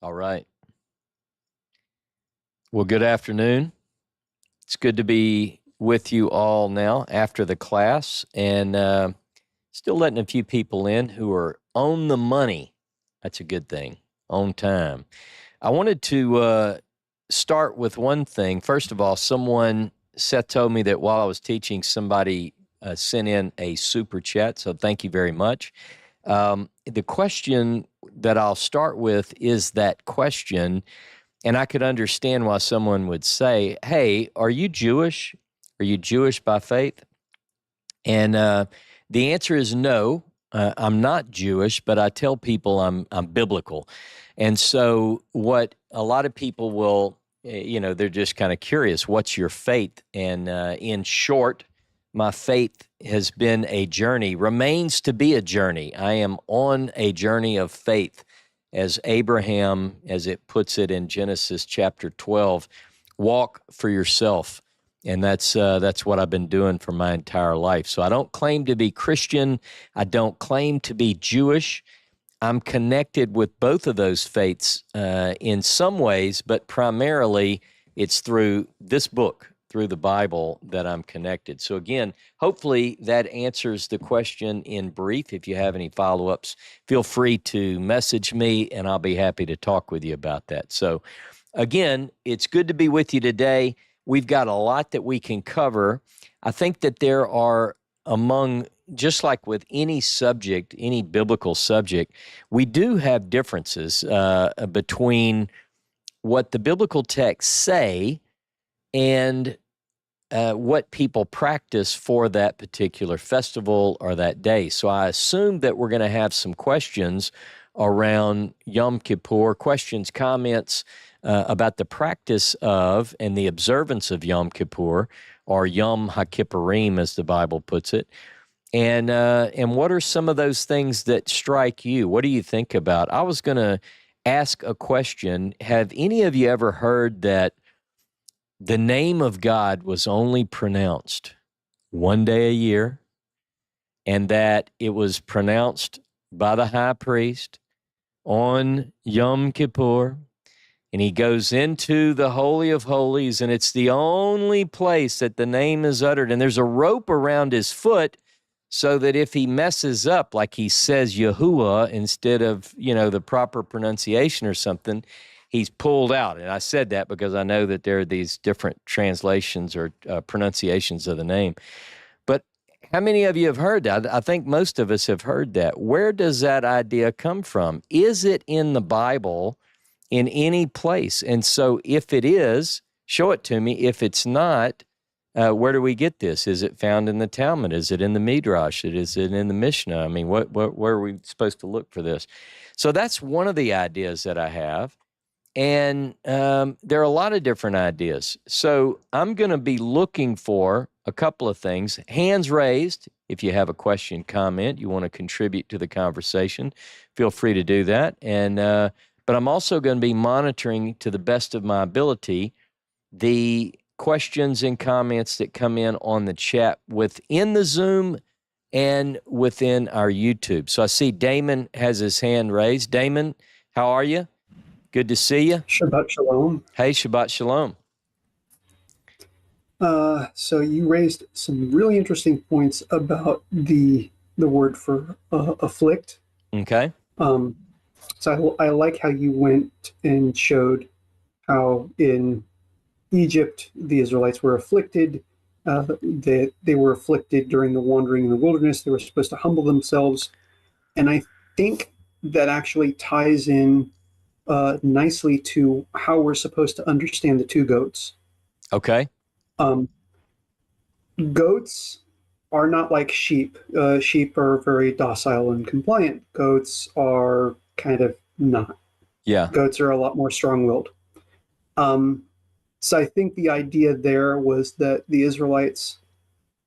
All right. Well, good afternoon. It's good to be with you all now after the class, and still letting a few people in who are on the money. That's a good thing, on time. I wanted to start with one thing. First of all, Seth told me that while I was teaching, somebody sent in a super chat, so thank you very much. The question that I'll start with is that question, and I could understand why someone would say, hey, are you Jewish? Are you Jewish by faith? And the answer is no. I'm not Jewish, but I tell people I'm biblical. And so what a lot of people will, they're just kind of curious, what's your faith? And in short, my faith has been a journey, remains to be a journey. I am on a journey of faith. As Abraham, as it puts it in Genesis chapter 12, walk for yourself. And that's what I've been doing for my entire life. So I don't claim to be Christian. I don't claim to be Jewish. I'm connected with both of those faiths in some ways, but primarily it's through this book, through the Bible, that I'm connected. So again, hopefully that answers the question in brief. If you have any follow-ups, feel free to message me, and I'll be happy to talk with you about that. So again, it's good to be with you today. We've got a lot that we can cover. I think that there are just like with any subject, any biblical subject, we do have differences between what the biblical texts say and what people practice for that particular festival or that day. So I assume that we're going to have some questions around Yom Kippur, questions, comments about the practice of and the observance of Yom Kippur, or Yom HaKippurim, as the Bible puts it. And what are some of those things that strike you? What do you think about? I was going to ask a question. Have any of you ever heard that the name of God was only pronounced one day a year, and that it was pronounced by the high priest on Yom Kippur, and he goes into the Holy of Holies, and it's the only place that the name is uttered, and there's a rope around his foot so that if he messes up, like he says Yahuwah instead of, the proper pronunciation or something, he's pulled out. And I said that because I know that there are these different translations or pronunciations of the name. But how many of you have heard that? I think most of us have heard that. Where does that idea come from? Is it in the Bible in any place? And so if it is, show it to me. If it's not, where do we get this? Is it found in the Talmud? Is it in the Midrash? Is it in the Mishnah? I mean, where are we supposed to look for this? So that's one of the ideas that I have. And there are a lot of different ideas. So I'm going to be looking for a couple of things. Hands raised. If you have a question, comment, you want to contribute to the conversation, feel free to do that. And but I'm also going to be monitoring, to the best of my ability, the questions and comments that come in on the chat within the Zoom and within our YouTube. So I see Damon has his hand raised. Damon, how are you? Good to see you. Shabbat Shalom. Hey, Shabbat Shalom. So you raised some really interesting points about the word for afflict. Okay. So I like how you went and showed how in Egypt the Israelites were afflicted. They were afflicted during the wandering in the wilderness. They were supposed to humble themselves, and I think that actually ties in nicely to how we're supposed to understand the two goats. Okay. Goats are not like sheep. Sheep are very docile and compliant. Goats are kind of not. Yeah. Goats are a lot more strong-willed. So I think the idea there was that the Israelites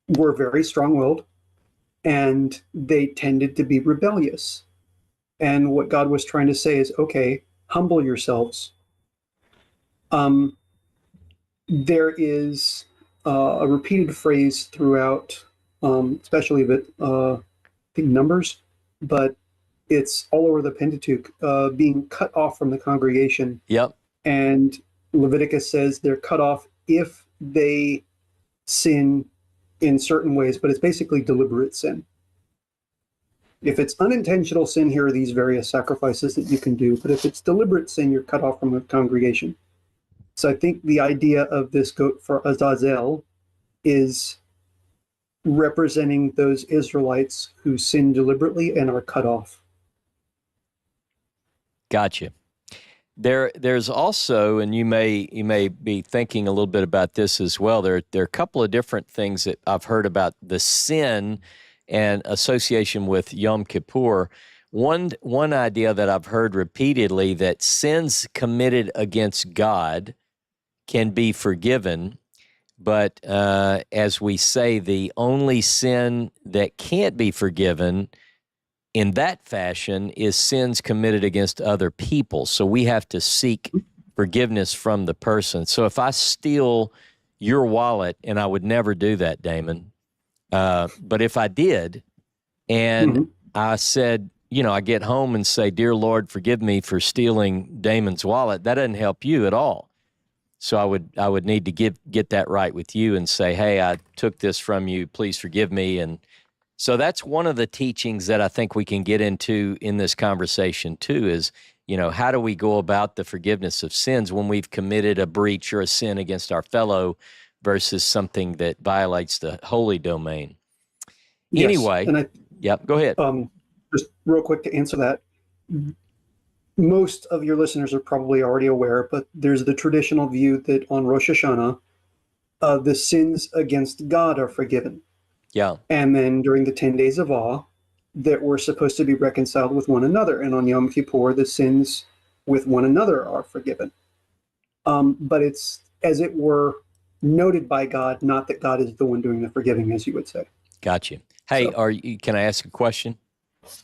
were very strong-willed, and they tended to be rebellious. And what God was trying to say is, okay, humble yourselves. There is a repeated phrase throughout, especially with I think Numbers, but it's all over the Pentateuch, being cut off from the congregation. Yep. And Leviticus says they're cut off if they sin in certain ways, but it's basically deliberate sin. If it's unintentional sin, here are these various sacrifices that you can do. But if it's deliberate sin, you're cut off from the congregation. So I think the idea of this goat for Azazel is representing those Israelites who sin deliberately and are cut off. Gotcha. There's also, and you may be thinking a little bit about this as well. There are a couple of different things that I've heard about the sin and association with Yom Kippur. One idea that I've heard repeatedly, that sins committed against God can be forgiven, but as we say, the only sin that can't be forgiven in that fashion is sins committed against other people. So we have to seek forgiveness from the person. So if I steal your wallet, and I would never do that, Damon, but if I did, and I said, I get home and say, "Dear Lord, forgive me for stealing Damon's wallet," that doesn't help you at all. So I would need to get that right with you and say, "Hey, I took this from you. Please forgive me." And so that's one of the teachings that I think we can get into in this conversation too, is, how do we go about the forgiveness of sins when we've committed a breach or a sin against our fellow versus something that violates the holy domain? Yes, anyway, and go ahead. Just real quick to answer that. Most of your listeners are probably already aware, but there's the traditional view that on Rosh Hashanah, the sins against God are forgiven. Yeah. And then during the 10 days of awe, that we're supposed to be reconciled with one another. And on Yom Kippur, the sins with one another are forgiven. But it's, as it were, noted by God, not that God is the one doing the forgiving, as you would say. Gotcha. Hey, can I ask a question?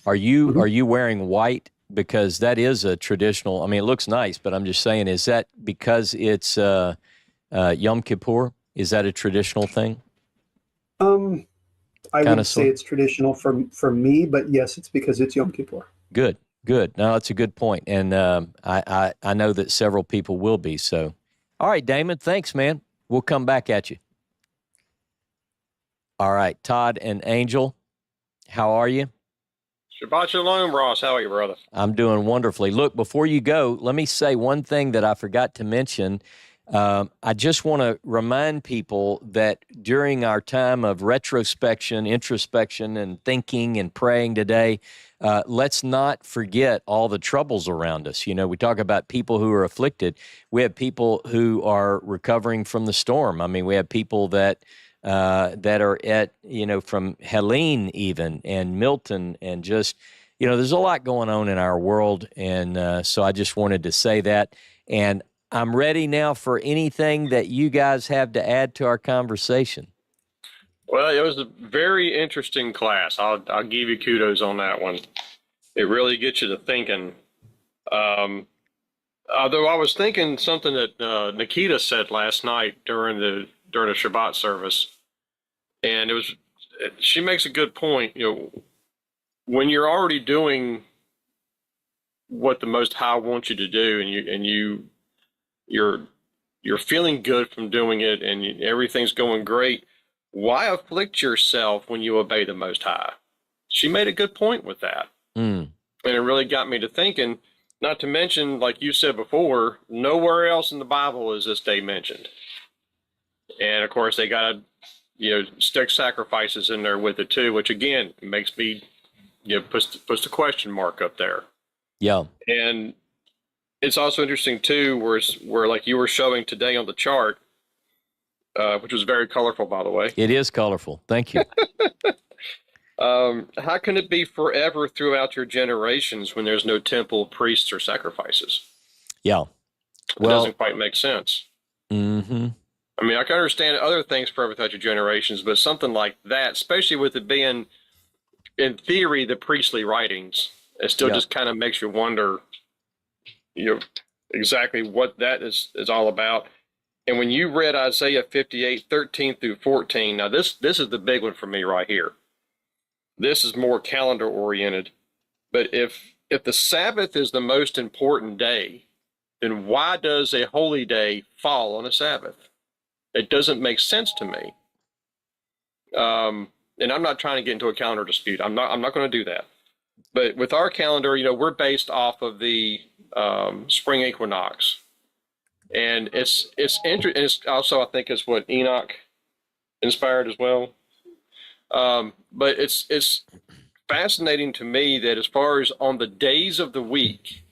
Are you wearing white? Because that is a traditional, it looks nice, but I'm just saying, is that because it's Yom Kippur? Is that a traditional thing? I wouldn't say it's traditional for me, but yes, it's because it's Yom Kippur. Good. No, that's a good point. And I know that several people will be. So, all right, Damon, thanks, man. We'll come back at you. All right, Todd and Angel, how are you? Shabbat shalom, Ross. How are you, brother? I'm doing wonderfully. Look, before you go, let me say one thing that I forgot to mention. I just want to remind people that during our time of retrospection, introspection, and thinking and praying today, let's not forget all the troubles around us. We talk about people who are afflicted. We have people who are recovering from the storm. We have people that are at, from Helene even, and Milton, and just, there's a lot going on in our world. And so I just wanted to say that. And I'm ready now for anything that you guys have to add to our conversation. Well, it was a very interesting class. I'll give you kudos on that one. It really gets you to thinking. Although I was thinking something that Nikita said last night during the Shabbat service, and she makes a good point. When you're already doing what the Most High wants you to do, and you're feeling good from doing it, and everything's going great, why afflict yourself when you obey the Most High? She made a good point with that. And it really got me to thinking, not to mention, like you said before, nowhere else in the Bible is this day mentioned. And of course, they got to, stick sacrifices in there with it too, which again makes me, puts the question mark up there. Yeah. And it's also interesting too, where like you were showing today on the chart, which was very colorful, by the way. It is colorful. Thank you. How can it be forever throughout your generations when there's no temple, priests, or sacrifices? Yeah. It doesn't quite make sense. Mm-hmm. I can understand other things forever throughout your generations, but something like that, especially with it being, in theory, the priestly writings, it still just kind of makes you wonder, exactly what that is all about. And when you read Isaiah 58, 13 through 14, now this is the big one for me right here. This is more calendar oriented. But if the Sabbath is the most important day, then why does a holy day fall on a Sabbath? It doesn't make sense to me. And I'm not trying to get into a calendar dispute. I'm not going to do that. But with our calendar, we're based off of the spring equinox, and it's interesting. It's also, I think, it's what Enoch inspired as well. But it's fascinating to me that as far as on the days of the week,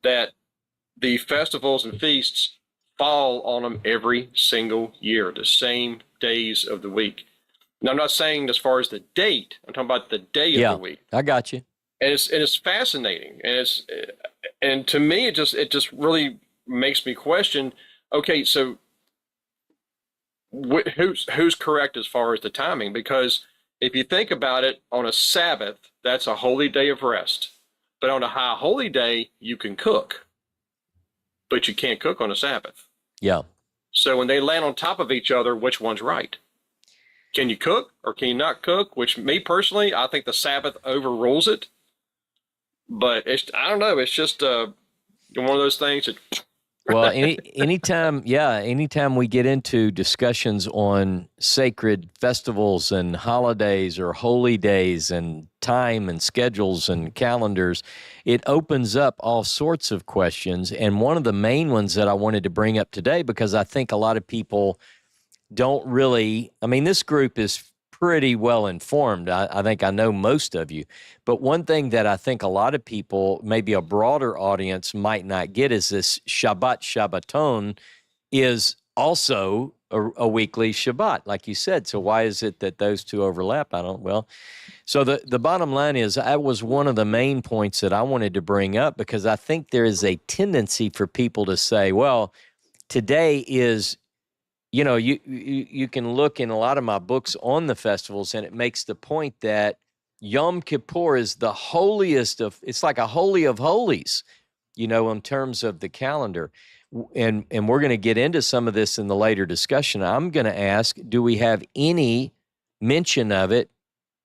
that the festivals and feasts fall on them every single year, the same days of the week. Now, I'm not saying as far as the date. I'm talking about the day of the week. I got you. And it's fascinating, and to me it just really makes me question. Okay, so who's correct as far as the timing? Because if you think about it, on a Sabbath, that's a holy day of rest. But on a high holy day, you can cook, but you can't cook on a Sabbath. Yeah. So when they land on top of each other, which one's right? Can you cook or can you not cook? Which, me personally, I think the Sabbath overrules it. But I don't know. It's just one of those things that. Well, anytime we get into discussions on sacred festivals and holidays or holy days and time and schedules and calendars, it opens up all sorts of questions. And one of the main ones that I wanted to bring up today, because I think a lot of people don't really, this group is pretty well informed. I think I know most of you. But one thing that I think a lot of people, maybe a broader audience, might not get is this Shabbaton is also a weekly Shabbat, like you said. So why is it that those two overlap? So the bottom line is, that was one of the main points that I wanted to bring up, because I think there is a tendency for people to say, well, today is, you can look in a lot of my books on the festivals, and it makes the point that Yom Kippur is the holiest it's like a holy of holies, in terms of the calendar. And we're going to get into some of this in the later discussion. I'm going to ask, do we have any mention of it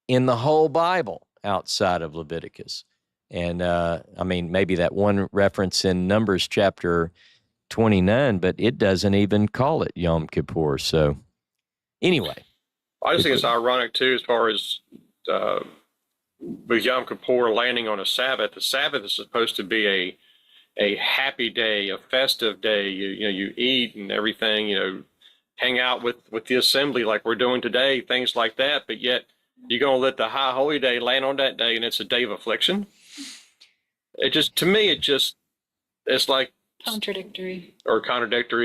in the whole Bible outside of Leviticus? And maybe that one reference in Numbers chapter 29, but it doesn't even call it Yom Kippur. So anyway. I just think it's ironic too, as far as with Yom Kippur landing on a Sabbath. The Sabbath is supposed to be a happy day, a festive day. You eat and everything, hang out with the assembly like we're doing today, things like that. But yet you're going to let the high holy day land on that day, and it's a day of affliction. To me, it's like contradictory.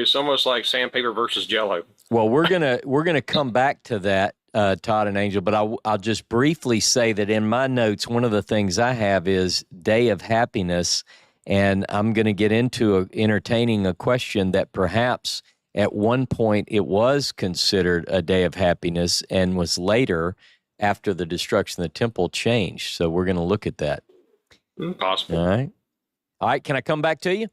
It's almost like sandpaper versus Jell-O. Well, we're gonna come back to that, Todd and Angel, but I'll just briefly say that in my notes, one of the things I have is Day of Happiness, and I'm going to get into entertaining a question that perhaps at one point it was considered a day of happiness and was later, after the destruction of the temple, changed. So we're going to look at that. Possible. All right. Can I come back to you?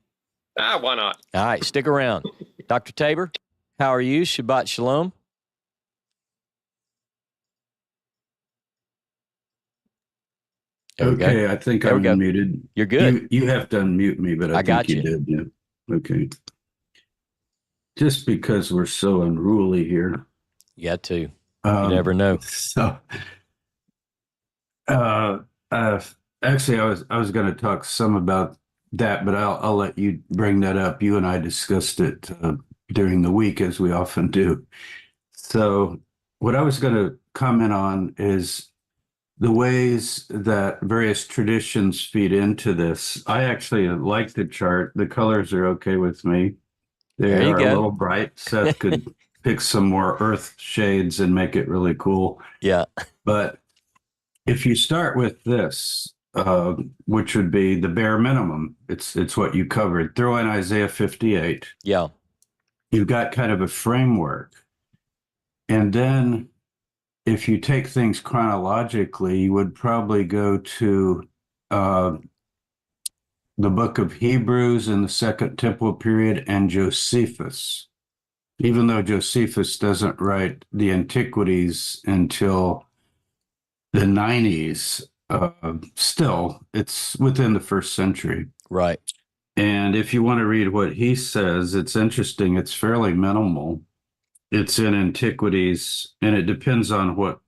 Why not? All right, stick around. Dr. Tabor, how are you? Shabbat Shalom. Okay, I think I'm muted. You're good. You have to unmute me, but I got think you did. Yeah. Okay. Just because we're so unruly here. You got to. You never know. So, actually, I was going to talk some about that, but I'll let you bring that up. You and I discussed it during the week, as we often do. So what I was going to comment on is the ways that various traditions feed into this. I actually like the chart. The colors are okay with me. They are a little bright. Seth could pick some more earth shades and make it really cool. Yeah. But if you start with this, which would be the bare minimum, it's what you covered. Throw in Isaiah 58. Yeah. You've got kind of a framework. And then if you take things chronologically, you would probably go to the book of Hebrews in the Second Temple period and Josephus, even though Josephus doesn't write the Antiquities until the 90s. still, it's within the first century. Right. And if you want to read what he says, it's interesting. It's fairly minimal. It's in Antiquities, and it depends on what,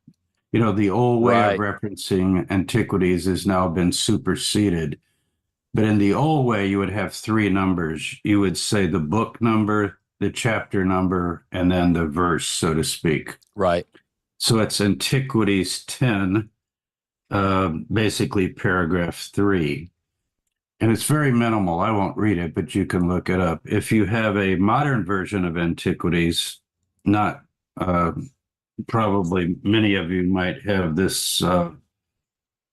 the old way of Right. referencing Antiquities has now been superseded. But in the old way, you would have three numbers. You would say the book number, the chapter number, and then the verse, so to speak. Right. So it's Antiquities 10, basically paragraph 3. And it's very minimal. I won't read it, but you can look it up. If you have a modern version of Antiquities, not probably many of you might have this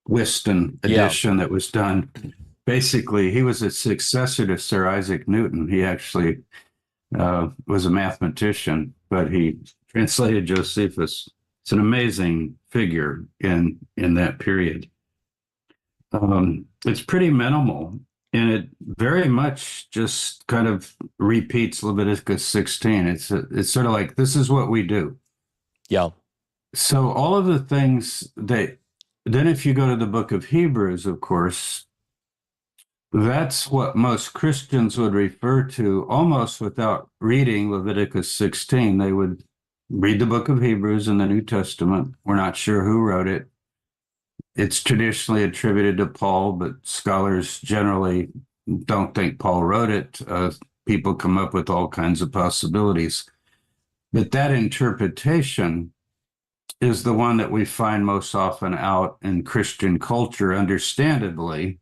Whiston edition that was done. Basically, he was a successor to Sir Isaac Newton. He actually was a mathematician, but he translated Josephus. It's an amazing figure in that period. It's pretty minimal, and it very much just kind of repeats Leviticus 16. It's sort of like, this is what we do. Yeah. So all of the things that, then if you go to the book of Hebrews, of course, that's what most Christians would refer to almost without reading Leviticus 16. They would read the book of Hebrews in the New Testament. We're not sure who wrote it. It's traditionally attributed to Paul, but scholars generally don't think Paul wrote it. People come up with all kinds of possibilities. But that interpretation is the one that we find most often out in Christian culture, understandably,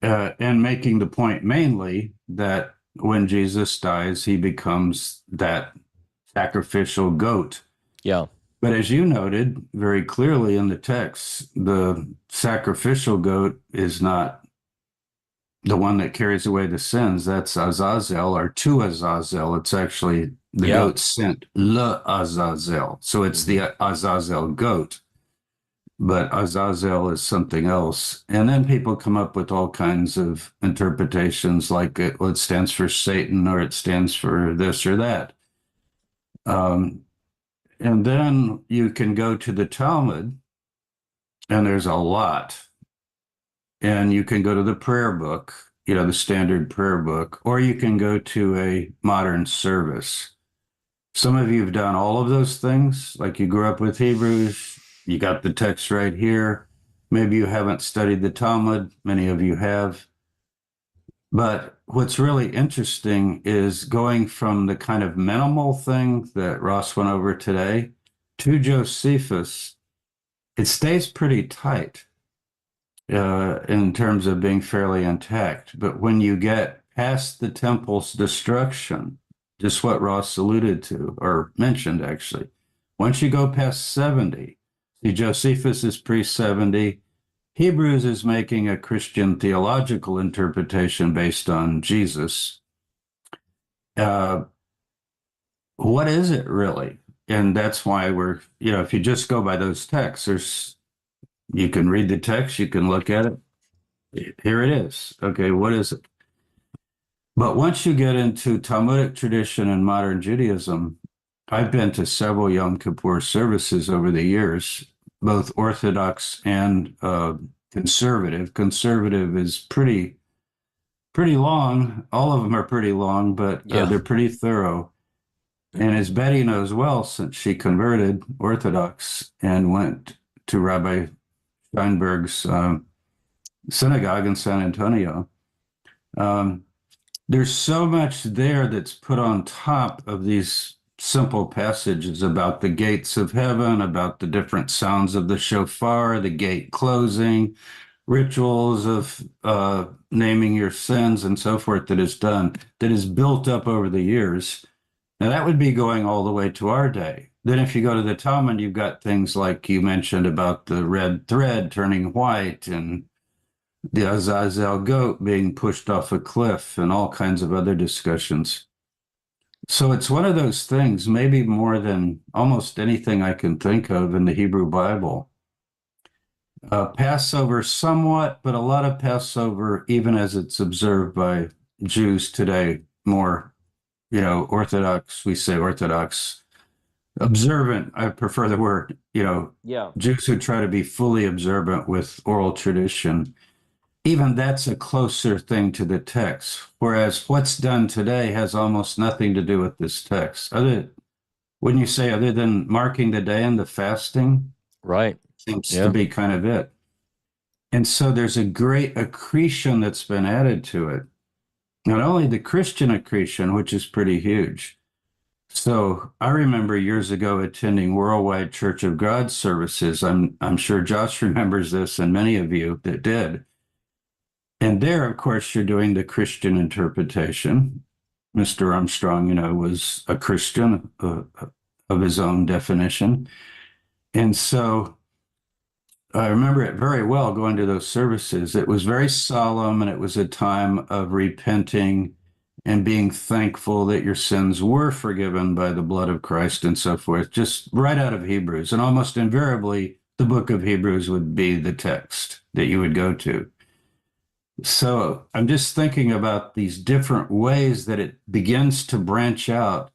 and making the point mainly that when Jesus dies, he becomes that sacrificial goat. Yeah. But as you noted very clearly in the text, the sacrificial goat is not the one that carries away the sins. That's Azazel, or to Azazel. It's actually the goat sent le Azazel. So it's the Azazel goat. But Azazel is something else. And then people come up with all kinds of interpretations, like it stands for Satan, or it stands for this or that. And then you can go to the Talmud, and there's a lot. And you can go to the prayer book, the standard prayer book, or you can go to a modern service. Some of you have done all of those things, like you grew up with Hebrews, you got the text right here. Maybe you haven't studied the Talmud, many of you have. But what's really interesting is going from the kind of minimal thing that Ross went over today to Josephus. It stays pretty tight in terms of being fairly intact. But when you get past the temple's destruction, just what Ross alluded to, or mentioned actually, once you go past 70, see, Josephus is pre-70, Hebrews is making a Christian theological interpretation based on Jesus. What is it really? And that's why we're, if you just go by those texts, you can read the text, you can look at it. Here it is. Okay, what is it? But once you get into Talmudic tradition and modern Judaism, I've been to several Yom Kippur services over the years, both Orthodox and conservative. Conservative is pretty long. All of them are pretty long, but they're pretty thorough. And as Betty knows well, since she converted Orthodox and went to Rabbi Steinberg's synagogue in San Antonio, there's so much there that's put on top of these simple passages about the gates of heaven, about the different sounds of the shofar, the gate closing, rituals of naming your sins and so forth that is done, that is built up over the years. Now that would be going all the way to our day. Then if you go to the Talmud, you've got things like you mentioned about the red thread turning white, and the Azazel goat being pushed off a cliff, and all kinds of other discussions. So it's one of those things, maybe more than almost anything I can think of in the Hebrew Bible. Passover somewhat, but a lot of Passover, even as it's observed by Jews today, more, Orthodox, we say Orthodox, observant, I prefer the word, Yeah. Jews who try to be fully observant with oral tradition, even that's a closer thing to the text. Whereas what's done today has almost nothing to do with this text. Wouldn't you say, other than marking the day and the fasting, Right. seems to Yeah. be kind of it. And so there's a great accretion that's been added to it. Not only the Christian accretion, which is pretty huge. So I remember years ago attending Worldwide Church of God services. I'm sure Josh remembers this, and many of you that did. And there, of course, you're doing the Christian interpretation. Mr. Armstrong, was a Christian of his own definition. And so I remember it very well going to those services. It was very solemn, and it was a time of repenting and being thankful that your sins were forgiven by the blood of Christ and so forth, just right out of Hebrews. And almost invariably, the book of Hebrews would be the text that you would go to. So I'm just thinking about these different ways that it begins to branch out.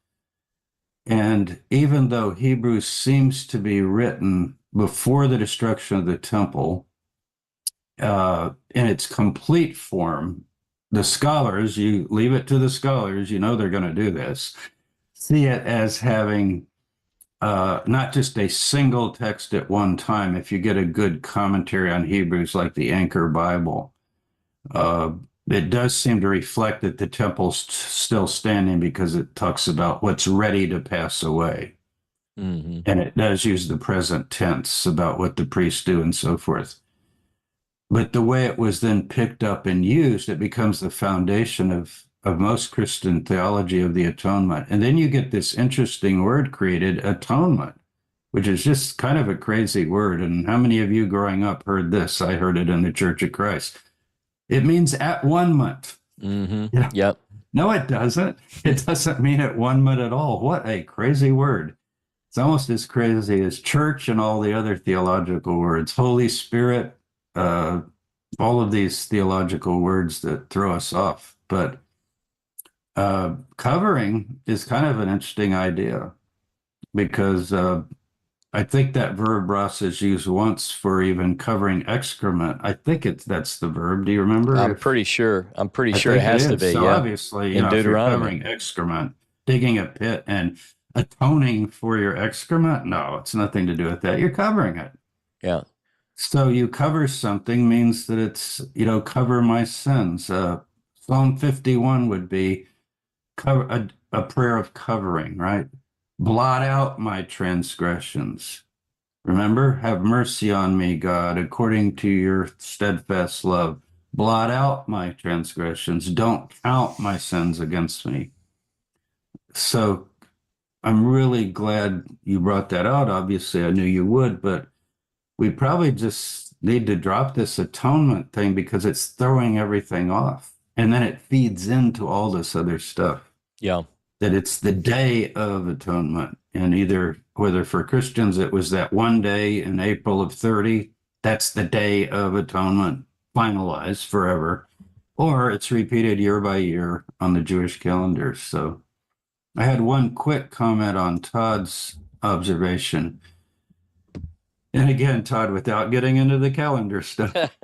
And even though Hebrews seems to be written before the destruction of the temple, in its complete form, the scholars, you leave it to the scholars, they're going to do this, see it as having not just a single text at one time. If you get a good commentary on Hebrews, like the Anchor Bible, it does seem to reflect that the temple's still standing because it talks about what's ready to pass away. Mm-hmm. And it does use the present tense about what the priests do and so forth. But the way it was then picked up and used, it becomes the foundation of most Christian theology of the atonement. And then you get this interesting word created, atonement, which is just kind of a crazy word. And how many of you growing up heard this? I heard it in the Church of Christ. It means at one month. Mm-hmm. Yep. No, it doesn't. It doesn't mean at one month at all. What a crazy word. It's almost as crazy as church and all the other theological words, Holy Spirit, all of these theological words that throw us off. But covering is kind of an interesting idea because I think that verb, Ross, is used once for even covering excrement. I think that's the verb. Do you remember? I'm pretty sure. I'm pretty I sure it think has it to is. be. So Yeah. obviously, In if you're Deuteronomy. covering excrement, digging a pit and atoning for your excrement, no, it's nothing to do with that. You're covering it. Yeah. So you cover something means that it's, cover my sins. Psalm 51 would be cover a prayer of covering, right? Blot out my transgressions. Remember, have mercy on me, God, according to your steadfast love. Blot out my transgressions. Don't count my sins against me. So I'm really glad you brought that out. Obviously, I knew you would, but we probably just need to drop this atonement thing because it's throwing everything off. And then it feeds into all this other stuff. Yeah. That it's the day of atonement. And whether for Christians, it was that one day in April of 30, that's the day of atonement, finalized forever, or it's repeated year by year on the Jewish calendar. So I had one quick comment on Todd's observation. And again, Todd, without getting into the calendar stuff,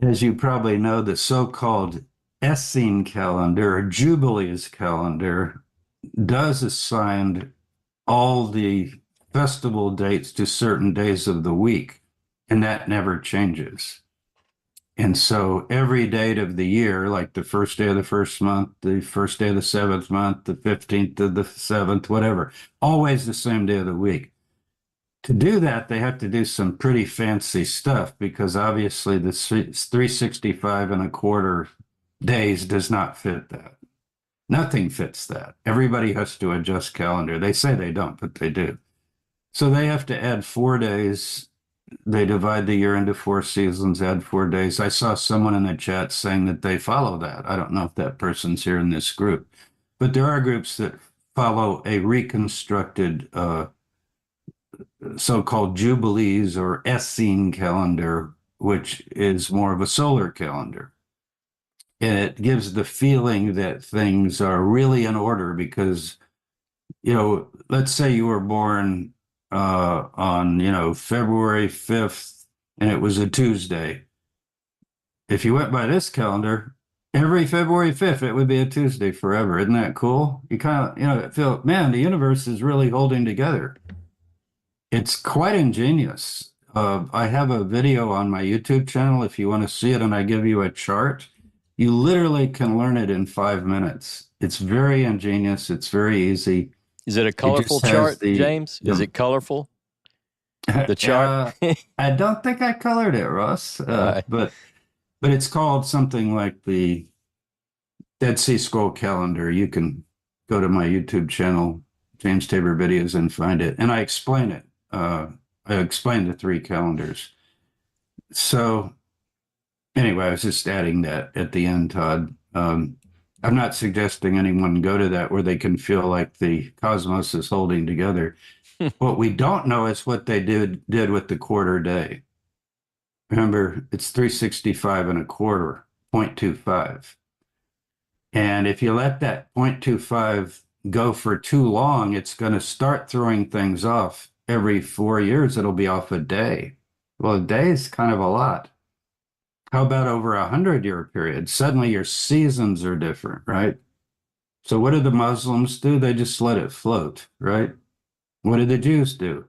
as you probably know, the so-called Essene calendar or Jubilees calendar does assign all the festival dates to certain days of the week, and that never changes. And so every date of the year, like the first day of the first month, the first day of the seventh month, the 15th of the seventh, whatever, always the same day of the week. To do that, they have to do some pretty fancy stuff because obviously the 365 and a quarter days does not fit that. Nothing fits that. Everybody has to adjust calendar. They say they don't, but they do. So they have to add 4 days. They divide the year into 4 seasons, add 4 days. I saw someone in the chat saying that they follow that. I don't know if that person's here in this group, but there are groups that follow a reconstructed so-called Jubilees or Essene calendar, which is more of a solar calendar. And it gives the feeling that things are really in order because, let's say you were born on, February 5th, and it was a Tuesday. If you went by this calendar, every February 5th, it would be a Tuesday forever. Isn't that cool? You kind of, feel, man, the universe is really holding together. It's quite ingenious. I have a video on my YouTube channel if you want to see it, and I give you a chart. You literally can learn it in 5 minutes. It's very ingenious. It's very easy. Is it a colorful chart, James? Is it colorful? The chart? I don't think I colored it, Russ. But it's called something like the Dead Sea Scroll Calendar. You can go to my YouTube channel, James Tabor Videos, and find it. And I explain it. I explain the 3 calendars. So anyway, I was just adding that at the end, Todd. I'm not suggesting anyone go to that where they can feel like the cosmos is holding together. What we don't know is what they did with the quarter day. Remember, it's 365 and a quarter, 0.25. And if you let that 0.25 go for too long, it's going to start throwing things off. Every 4 years, it'll be off a day. Well, a day is kind of a lot. How about over 100-year period? Suddenly your seasons are different, right? So what do the Muslims do? They just let it float, right? What do the Jews do?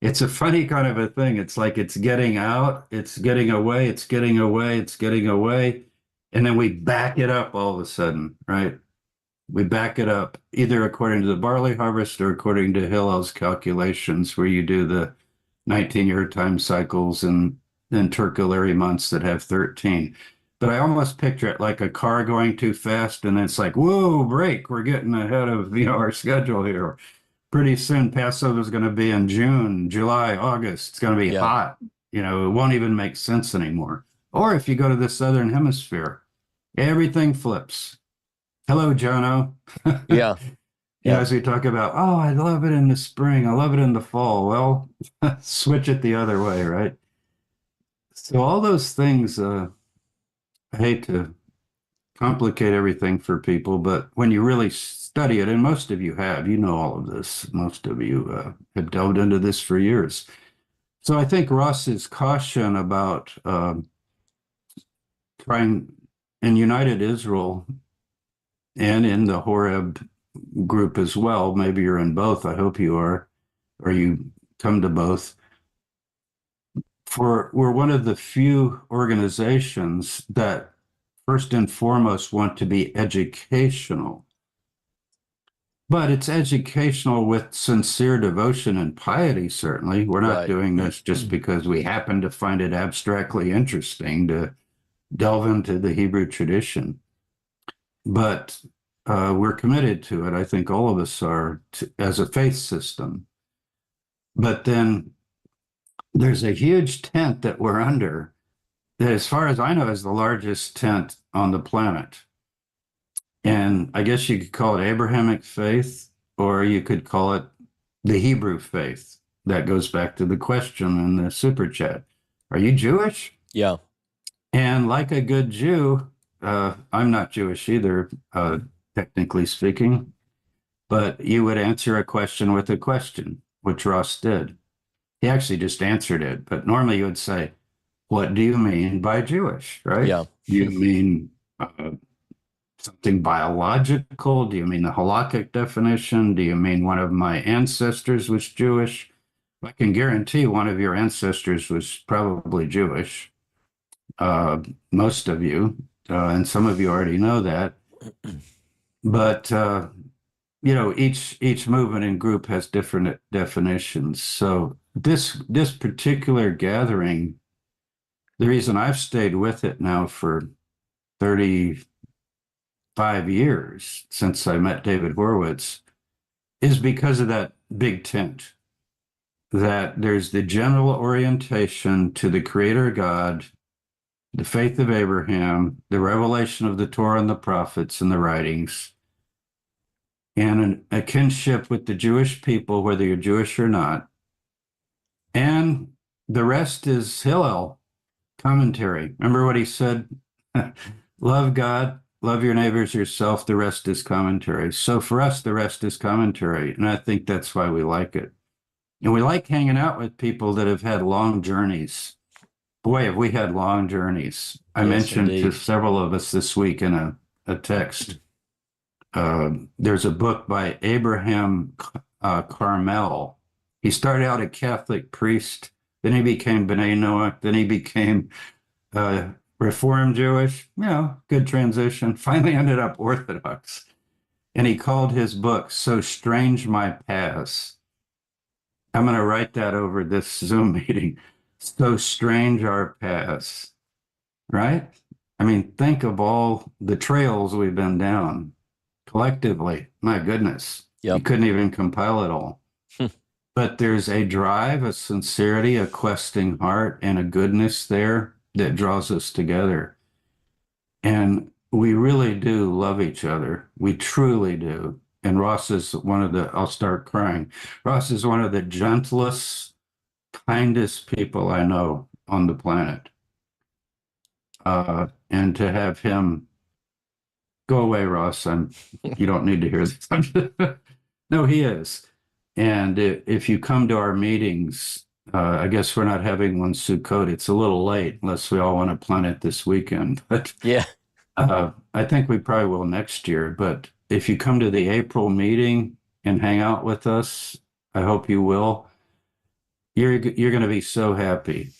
It's a funny kind of a thing. It's like it's getting out, it's getting away, it's getting away, it's getting away. And then we back it up all of a sudden, right? We back it up either according to the barley harvest or according to Hillel's calculations, where you do the 19-year time cycles and then tertiary months that have 13. But I almost picture it like a car going too fast, and it's like, whoa, brake, we're getting ahead of our schedule here. Pretty soon, Passover is going to be in June, July, August. It's going to be hot. It won't even make sense anymore. Or if you go to the Southern Hemisphere, everything flips. Hello, Jono. Yeah. As we talk about, oh, I love it in the spring. I love it in the fall. Well, switch it the other way, right? So all those things, I hate to complicate everything for people, but when you really study it, and most of you have, all of this. Most of you have delved into this for years. So I think Ross's caution about trying in United Israel and in the Horeb group as well, maybe you're in both, I hope you are, or you come to both. We're one of the few organizations that first and foremost want to be educational. But it's educational with sincere devotion and piety, certainly. We're not doing this just because we happen to find it abstractly interesting to delve into the Hebrew tradition. But we're committed to it. I think all of us are as a faith system. But then there's a huge tent that we're under that, as far as I know, is the largest tent on the planet. And I guess you could call it Abrahamic faith, or you could call it the Hebrew faith. That goes back to the question in the super chat. Are you Jewish? Yeah. And like a good Jew, I'm not Jewish either, technically speaking, but you would answer a question with a question, which Ross did. He actually just answered it, but normally you would say, what do you mean by Jewish, right? Yeah. Do you mean something biological? Do you mean the halakhic definition? Do you mean one of my ancestors was Jewish? I can guarantee one of your ancestors was probably Jewish. Most of you, and some of you already know that. But each movement and group has different definitions. So this particular gathering, the reason I've stayed with it now for 35 years since I met David Horowitz, is because of that big tent. That there's the general orientation to the Creator God, the faith of Abraham, the revelation of the Torah and the prophets and the writings, and a kinship with the Jewish people, whether you're Jewish or not. And the rest is Hillel commentary. Remember what he said? Love God, love your neighbors yourself, the rest is commentary. So for us, the rest is commentary. And I think that's why we like it. And we like hanging out with people that have had long journeys. Boy, have we had long journeys. I Yes, mentioned to indeed. several of us this week in a text. There's a book by Abraham Carmel. He started out a Catholic priest, then he became B'nai Noach, then he became Reformed Jewish, good transition. Finally ended up Orthodox. And he called his book So Strange My Paths. I'm going to write that over this Zoom meeting. So strange our paths, right? I mean, think of all the trails we've been down collectively. My goodness, you Yep. couldn't even compile it all. But there's a drive, a sincerity, a questing heart, and a goodness there that draws us together. And we really do love each other. We truly do. And Ross is I'll start crying. Ross is one of the gentlest, kindest people I know on the planet. And to have him go away, Ross, you don't need to hear this. No, he is. And if you come to our meetings, I guess we're not having one Sukkot. It's a little late unless we all want to plan it this weekend. But Yeah. I think we probably will next year. But if you come to the April meeting and hang out with us, I hope you will. You're going to be so happy.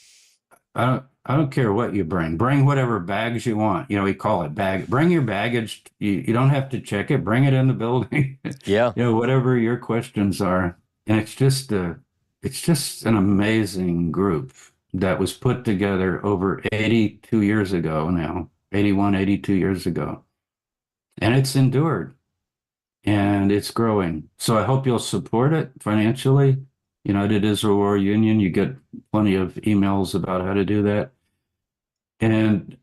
I don't care what you bring. Bring whatever bags you want. We call it bag. Bring your baggage. You don't have to check it. Bring it in the building. Yeah. Whatever your questions are. And it's just an amazing group that was put together over 82 years ago now, 81, 82 years ago. And it's endured and it's growing. So I hope you'll support it financially. United Israel War Union, you get plenty of emails about how to do that. And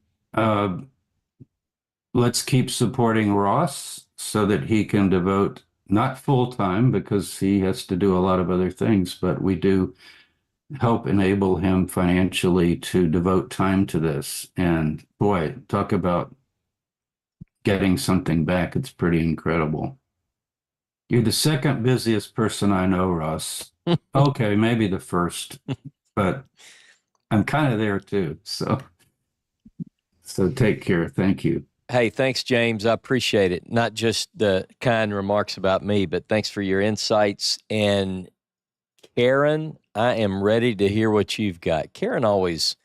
let's keep supporting Ross so that he can devote, not full time because he has to do a lot of other things, but we do help enable him financially to devote time to this. And boy, talk about getting something back. It's pretty incredible. You're the second busiest person I know, Ross. Okay, maybe the first, but I'm kind of there too. So take care. Thank you. Hey, thanks, James. I appreciate it. Not just the kind remarks about me, but thanks for your insights. And Karen, I am ready to hear what you've got. Karen always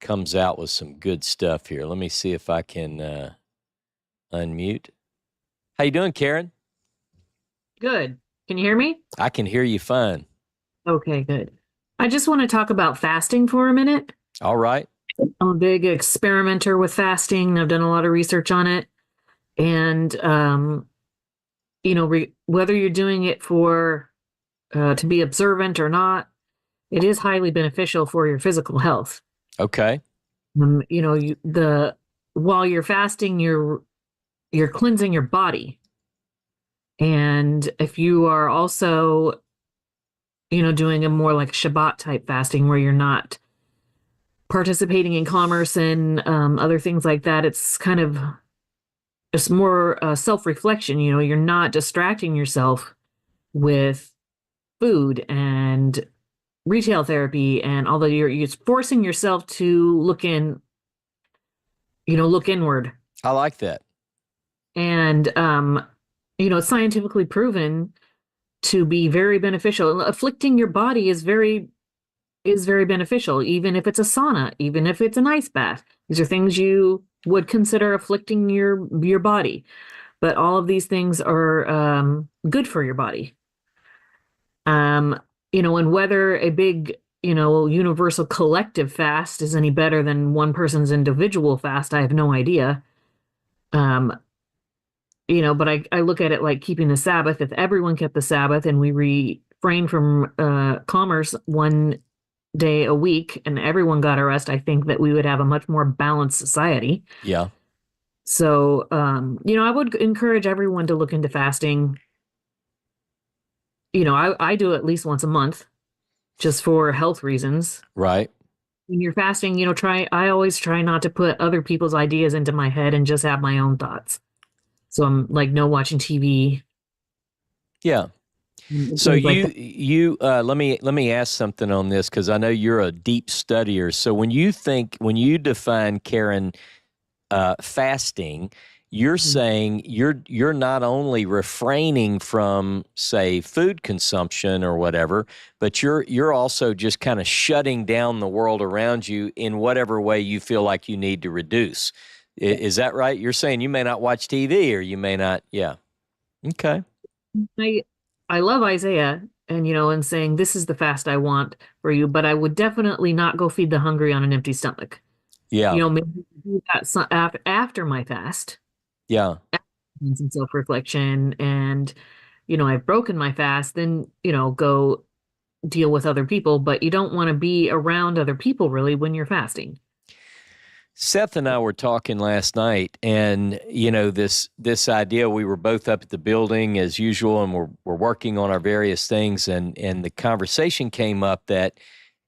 comes out with some good stuff here. Let me see if I can unmute. How you doing, Karen? Good. Can you hear me? I can hear you fine. Okay, good. I just want to talk about fasting for a minute. All right. I'm a big experimenter with fasting. I've done a lot of research on it. And, whether you're doing it to be observant or not, it is highly beneficial for your physical health. Okay. While you're fasting, you're cleansing your body. And if you are also, doing a more like Shabbat type fasting where you're not participating in commerce and other things like that, it's more self-reflection. You're not distracting yourself with food and retail therapy, and although you're forcing yourself to look inward. I like that. And it's scientifically proven to be very beneficial. Afflicting your body is very beneficial, even if it's a sauna, even if it's an ice bath. These are things you would consider afflicting your body, but all of these things are good for your body. And whether a big universal collective fast is any better than one person's individual fast, I have no idea. But I look at it like keeping the Sabbath. If everyone kept the Sabbath and we refrained from commerce one day a week and everyone got a rest, I think that we would have a much more balanced society. Yeah. So, I would encourage everyone to look into fasting. I do it at least once a month just for health reasons. Right. When you're fasting, I always try not to put other people's ideas into my head and just have my own thoughts. So I'm like, no watching TV. Yeah. So things like that. you let me ask something on this, because I know you're a deep studier. So when you define, Karen, fasting, you're saying you're not only refraining from, say, food consumption or whatever, but you're also just kind of shutting down the world around you in whatever way you feel like you need to reduce. Is that right? You're saying you may not watch TV, or you may not. Yeah. Okay. I love Isaiah and and saying this is the fast I want for you, but I would definitely not go feed the hungry on an empty stomach. Yeah. Maybe do that after my fast, Yeah. and some self-reflection, and I've broken my fast, then go deal with other people, but you don't want to be around other people really when you're fasting. Seth and I were talking last night, and this idea. We were both up at the building as usual, and we're working on our various things, and the conversation came up that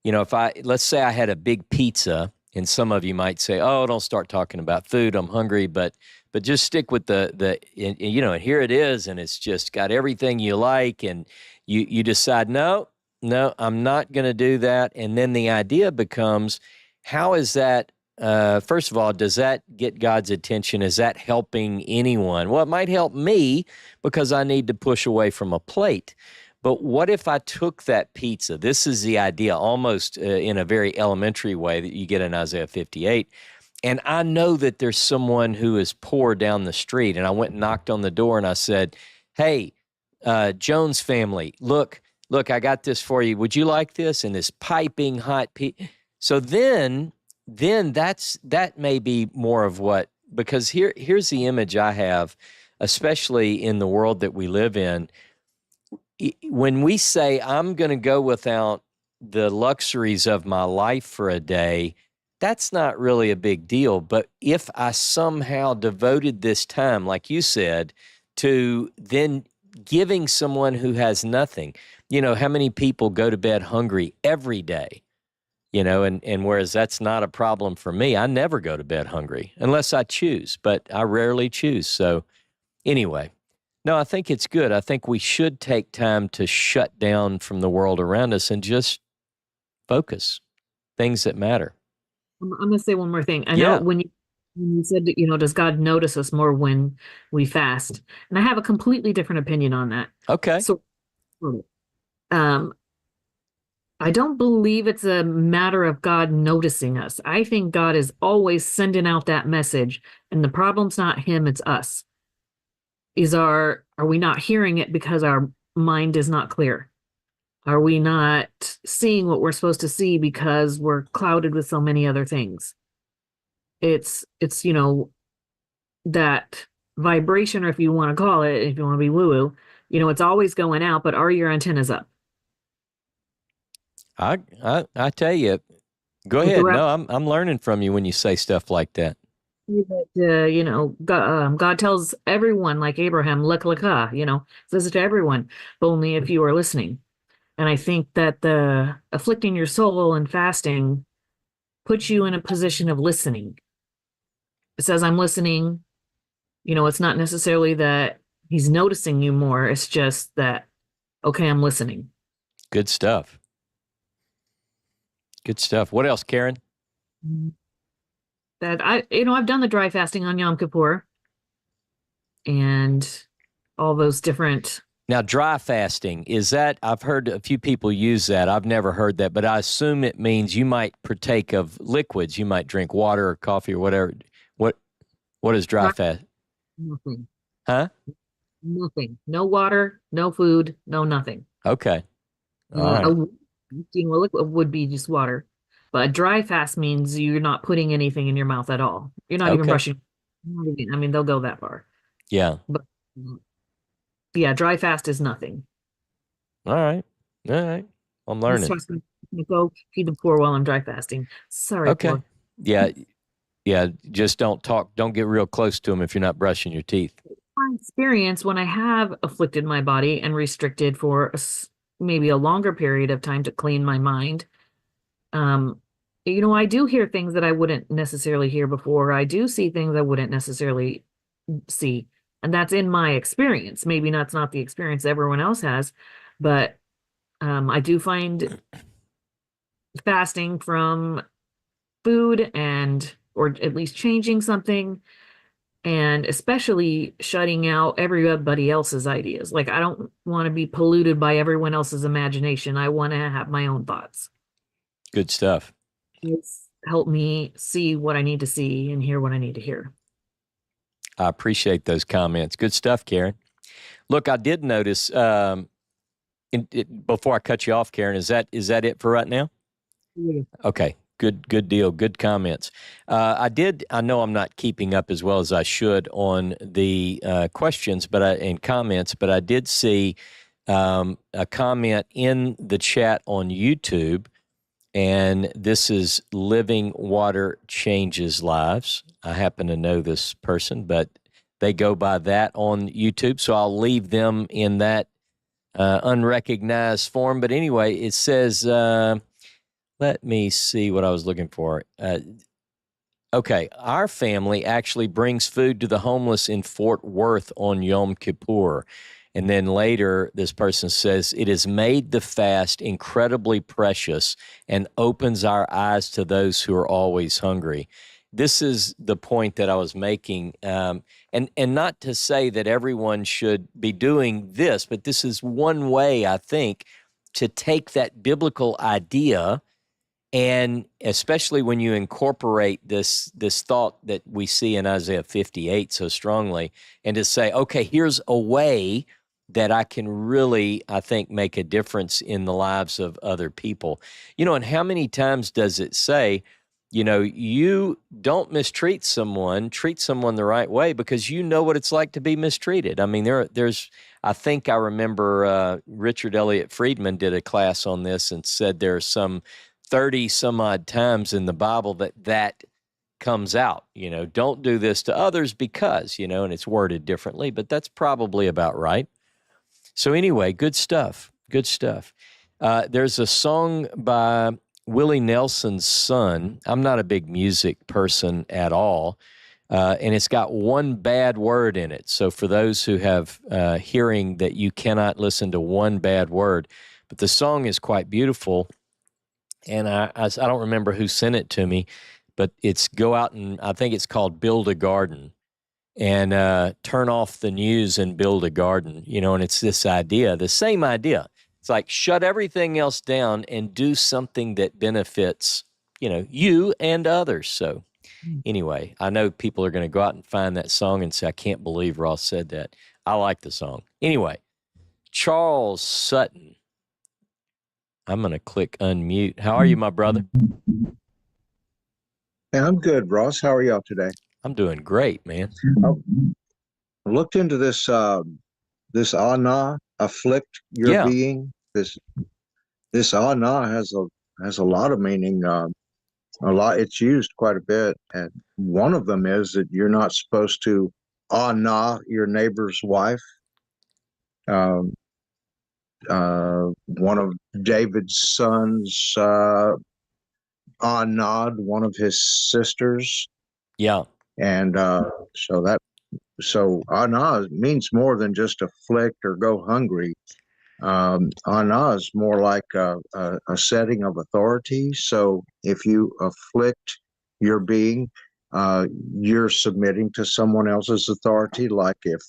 if let's say I had a big pizza, and some of you might say, "Oh, don't start talking about food. I'm hungry," but just stick with and here it is, and it's just got everything you like, and you decide, no, I'm not going to do that, and then the idea becomes, how is that? First of all, does that get God's attention? Is that helping anyone? Well, it might help me because I need to push away from a plate. But what if I took that pizza? This is the idea, almost in a very elementary way that you get in Isaiah 58. And I know that there's someone who is poor down the street. And I went and knocked on the door and I said, "Hey, Jones family, look, I got this for you. Would you like this?" And this piping hot So then that may be more of what, because here's the image I have, especially in the world that we live in. When we say, I'm going to go without the luxuries of my life for a day, that's not really a big deal. But if I somehow devoted this time, like you said, to then giving someone who has nothing, how many people go to bed hungry every day? And whereas that's not a problem for me, I never go to bed hungry unless I choose, but I rarely choose. So anyway, no, I think it's good. I think we should take time to shut down from the world around us and just focus things that matter. I'm going to say one more thing. I know Yeah. when you said, does God notice us more when we fast? And I have a completely different opinion on that. Okay. So, I don't believe it's a matter of God noticing us. I think God is always sending out that message, and the problem's not him, it's us. Are we not hearing it because our mind is not clear? Are we not seeing what we're supposed to see because we're clouded with so many other things? It's that vibration, or if you want to call it, if you want to be woo-woo, it's always going out, but are your antennas up? I tell you, go ahead. No, I'm learning from you when you say stuff like that. God tells everyone, like Abraham, lek lekah, says it to everyone, but only if you are listening. And I think that the afflicting your soul and fasting puts you in a position of listening. It says, I'm listening. It's not necessarily that he's noticing you more. It's just that, okay, I'm listening. Good stuff. Good stuff. What else, Karen? That I've done the dry fasting on Yom Kippur and all those different. Now, dry fasting, is that, I've heard a few people use that. I've never heard that, but I assume it means you might partake of liquids. You might drink water or coffee or whatever. What is dry fast? Nothing. Huh? Nothing. No water, no food, no nothing. Okay. All right. Liquid would be just water. But a dry fast means you're not putting anything in your mouth at all. You're not even brushing. I mean, they'll go that far. Yeah. But yeah, dry fast is nothing. All right. I'm learning. Go feed the poor while I'm dry fasting. Sorry. Okay. Poor. Yeah. Just don't talk. Don't get real close to them if you're not brushing your teeth. My experience, when I have afflicted my body and restricted for maybe a longer period of time to clean my mind, I do hear things that I wouldn't necessarily hear before. I do see things I wouldn't necessarily see. And that's in my experience. Maybe that's not the experience everyone else has, But I do find fasting from food or at least changing something, and especially shutting out everybody else's ideas. Like, I don't want to be polluted by everyone else's imagination. I want to have my own thoughts. Good stuff. It's helped me see what I need to see and hear what I need to hear. I appreciate those comments. Good stuff, Karen. Look, I did notice, before I cut you off, Karen, is that it for right now? Yeah. Okay. Good deal. Good comments. I know I'm not keeping up as well as I should on the questions and comments, but I did see a comment in the chat on YouTube, and this is Living Water Changes Lives. I happen to know this person, but they go by that on YouTube, so I'll leave them in that unrecognized form. But anyway, it says... let me see what I was looking for. Okay, our family actually brings food to the homeless in Fort Worth on Yom Kippur. And then later, this person says, it has made the fast incredibly precious and opens our eyes to those who are always hungry. This is the point that I was making. And not to say that everyone should be doing this, but this is one way, I think, to take that biblical idea. And especially when you incorporate this thought that we see in Isaiah 58 so strongly, and to say, okay, here's a way that I can really, I think, make a difference in the lives of other people. And how many times does it say, you don't mistreat someone, treat someone the right way, because you know what it's like to be mistreated. I mean, I think I remember Richard Elliott Friedman did a class on this and said there are some 30 some odd times in the Bible that comes out, don't do this to others because, and it's worded differently, but that's probably about right. So anyway, good stuff. Good stuff. There's a song by Willie Nelson's son. I'm not a big music person at all. And it's got one bad word in it. So for those who have hearing that you cannot listen to one bad word, but the song is quite beautiful. And I don't remember who sent it to me, but it's go out and I think it's called Build a Garden, and turn off the news and build a garden, and it's this idea, the same idea. It's like shut everything else down and do something that benefits, you and others. So anyway, I know people are going to go out and find that song and say, I can't believe Ross said that. I like the song. Anyway, Charles Sutton. I'm going to click unmute. How are you, my brother? Hey, I'm good, Ross. How are y'all today? I'm doing great, man. I looked into this this ana, afflict your being. This ana has a lot of meaning. It's used quite a bit, and one of them is that you're not supposed to ana your neighbor's wife. One of David's sons ana'd one of his sisters. Yeah. And so ana means more than just afflict or go hungry. Ana is more like a setting of authority. So if you afflict your being, you're submitting to someone else's authority. Like if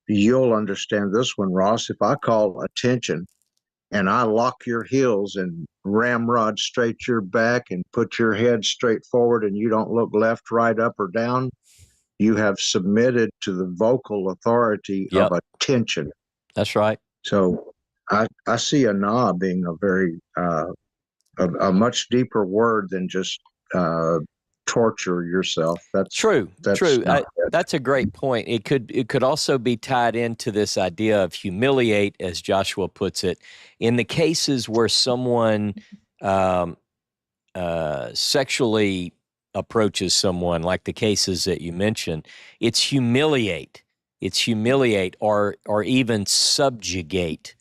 you'll understand this one, Ross, if I call attention and I lock your heels and ramrod straight your back and put your head straight forward and you don't look left, right, up, or down, you have submitted to the vocal authority of attention. That's right. So I see ana being a very a much deeper word than just torture yourself. That's true. That's a great point. It could also be tied into this idea of humiliate, as Joshua puts it, in the cases where someone sexually approaches someone, like the cases that you mentioned. It's humiliate. Or even subjugate.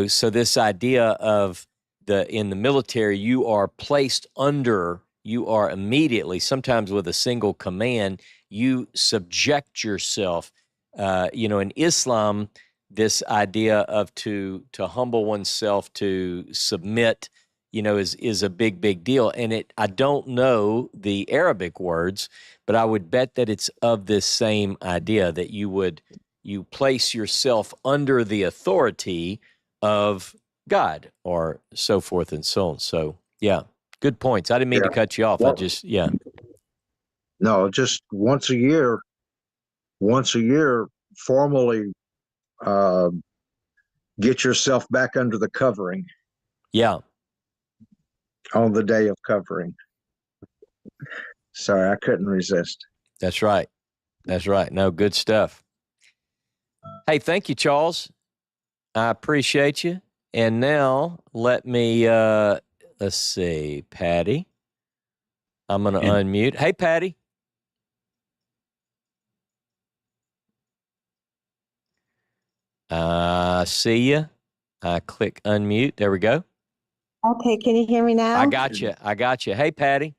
So this idea of in the military, you are placed under. You are immediately, sometimes with a single command, you subject yourself. In Islam, this idea of to humble oneself, to submit, is a big deal. And I don't know the Arabic words, but I would bet that it's of this same idea, that you place yourself under the authority of God, or so forth and so on. So yeah, good points. I didn't mean to cut you off. Well, No, just once a year, formally get yourself back under the covering. Yeah. On the day of covering. Sorry, I couldn't resist. That's right. No, good stuff. Hey, thank you, Charles. I appreciate you. And now let me, let's see, Patty. I'm going to unmute. Hey, Patty. See you. I click unmute. There we go. Okay, can you hear me now? I got you. Hey, Patty.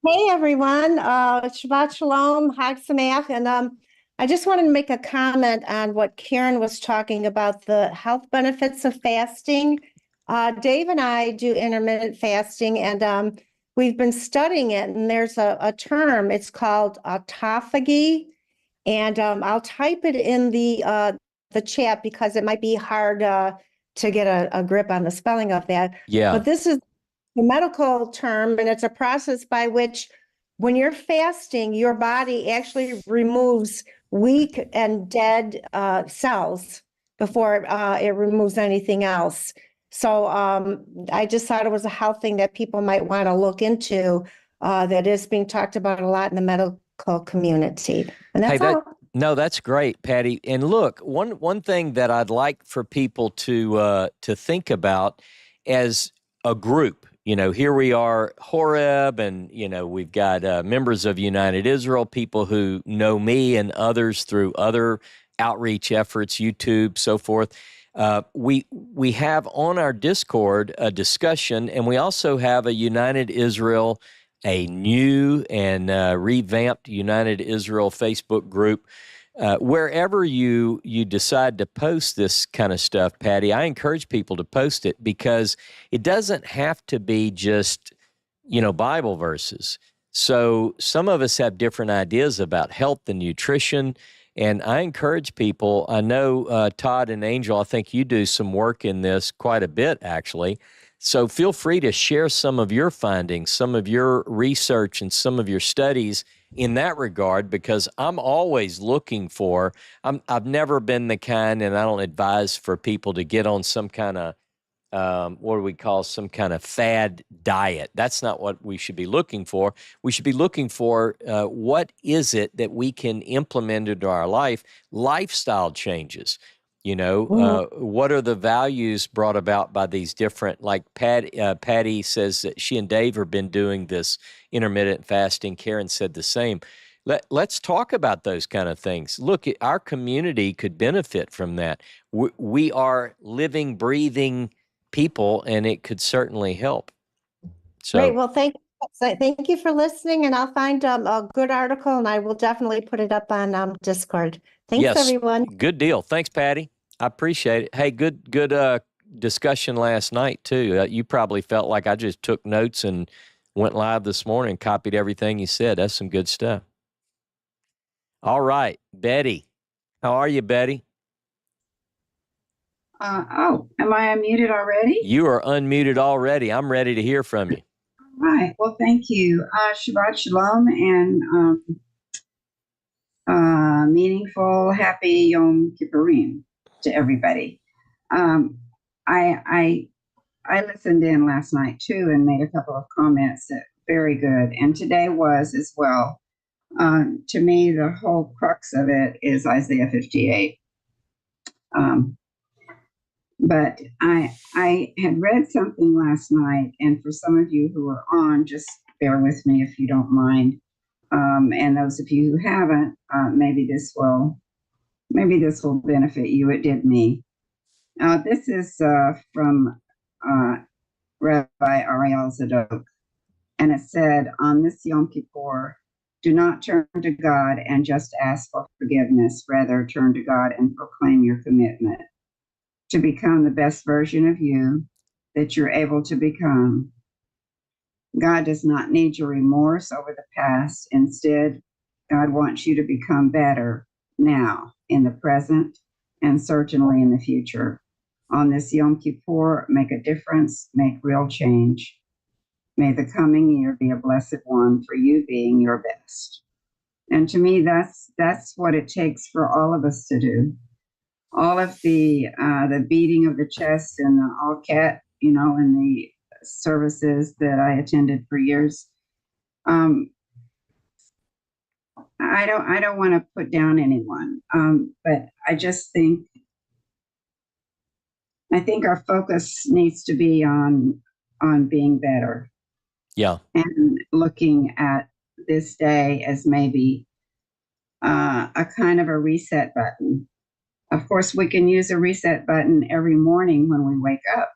Hey, everyone. Shabbat Shalom, Hag Sameach. And I just wanted to make a comment on what Karen was talking about, the health benefits of fasting. Dave and I do intermittent fasting, and we've been studying it, and there's a term. It's called autophagy. And I'll type it in the chat because it might be hard to get a grip on the spelling of that. Yeah. But this is a medical term, and it's a process by which, when you're fasting, your body actually removes weak and dead cells before it removes anything else. So I just thought it was a health thing that people might want to look into, that is being talked about a lot in the medical community. And that's all. No, that's great, Patty. And look, one thing that I'd like for people to think about as a group, here we are, Horeb, and, we've got members of United Israel, people who know me and others through other outreach efforts, YouTube, so forth. We have on our Discord a discussion, and we also have a United Israel, a new and revamped United Israel Facebook group. Wherever you decide to post this kind of stuff, Patty, I encourage people to post it, because it doesn't have to be just, Bible verses. So some of us have different ideas about health and nutrition, and I encourage people. I know Todd and Angel, I think you do some work in this quite a bit, actually. So feel free to share some of your findings, some of your research, and some of your studies in that regard, because I'm always looking for, I've never been the kind, and I don't advise for people to get on some kind of, what do we call, some kind of fad diet. That's not what we should be looking for. We should be looking for what is it that we can implement into our life, lifestyle changes. What are the values brought about by these different, like Patty says that she and Dave have been doing this intermittent fasting. Karen said the same. Let's talk about those kind of things. Look, our community could benefit from that. We are living, breathing people, and it could certainly help. So, great. Well, thank you for listening, and I'll find a good article, and I will definitely put it up on Discord. Thanks, everyone. Good deal. Thanks, Patty. I appreciate it. Hey, good discussion last night, too. You probably felt like I just took notes and went live this morning and copied everything you said. That's some good stuff. All right, Betty. How are you, Betty? Am I unmuted already? You are unmuted already. I'm ready to hear from you. All right. Well, thank you. Shabbat Shalom and meaningful, happy Yom Kippurim to everybody. I listened in last night too and made a couple of comments that very good. And today was as well. To me, the whole crux of it is Isaiah 58. But I had read something last night, and for some of you who are on, just bear with me if you don't mind. And those of you who haven't, maybe this will benefit you. It did me. This is from Rabbi Ariel Zadok, and it said, on this Yom Kippur, Do not turn to God and just ask for forgiveness. Rather, turn to God and proclaim your commitment to become the best version of you that you're able to become. God does not need your remorse over the past. Instead, God wants you to become better now, in the present, and certainly in the future. On this Yom Kippur, make a difference, make real change. May the coming year be a blessed one for you being your best. And to me, that's what it takes for all of us to do. All of the beating of the chest and the all cat, and the services that I attended for years. I don't want to put down anyone, but I think our focus needs to be on being better. Yeah. And looking at this day as maybe a kind of a reset button. Of course, we can use a reset button every morning when we wake up.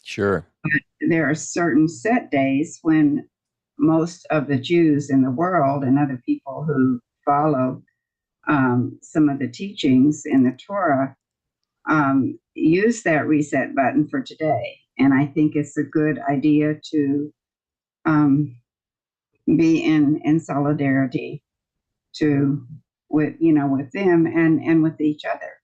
Sure. But there are certain set days when most of the Jews in the world and other people who follow some of the teachings in the Torah use that reset button for today. And I think it's a good idea to be in solidarity with them and with each other.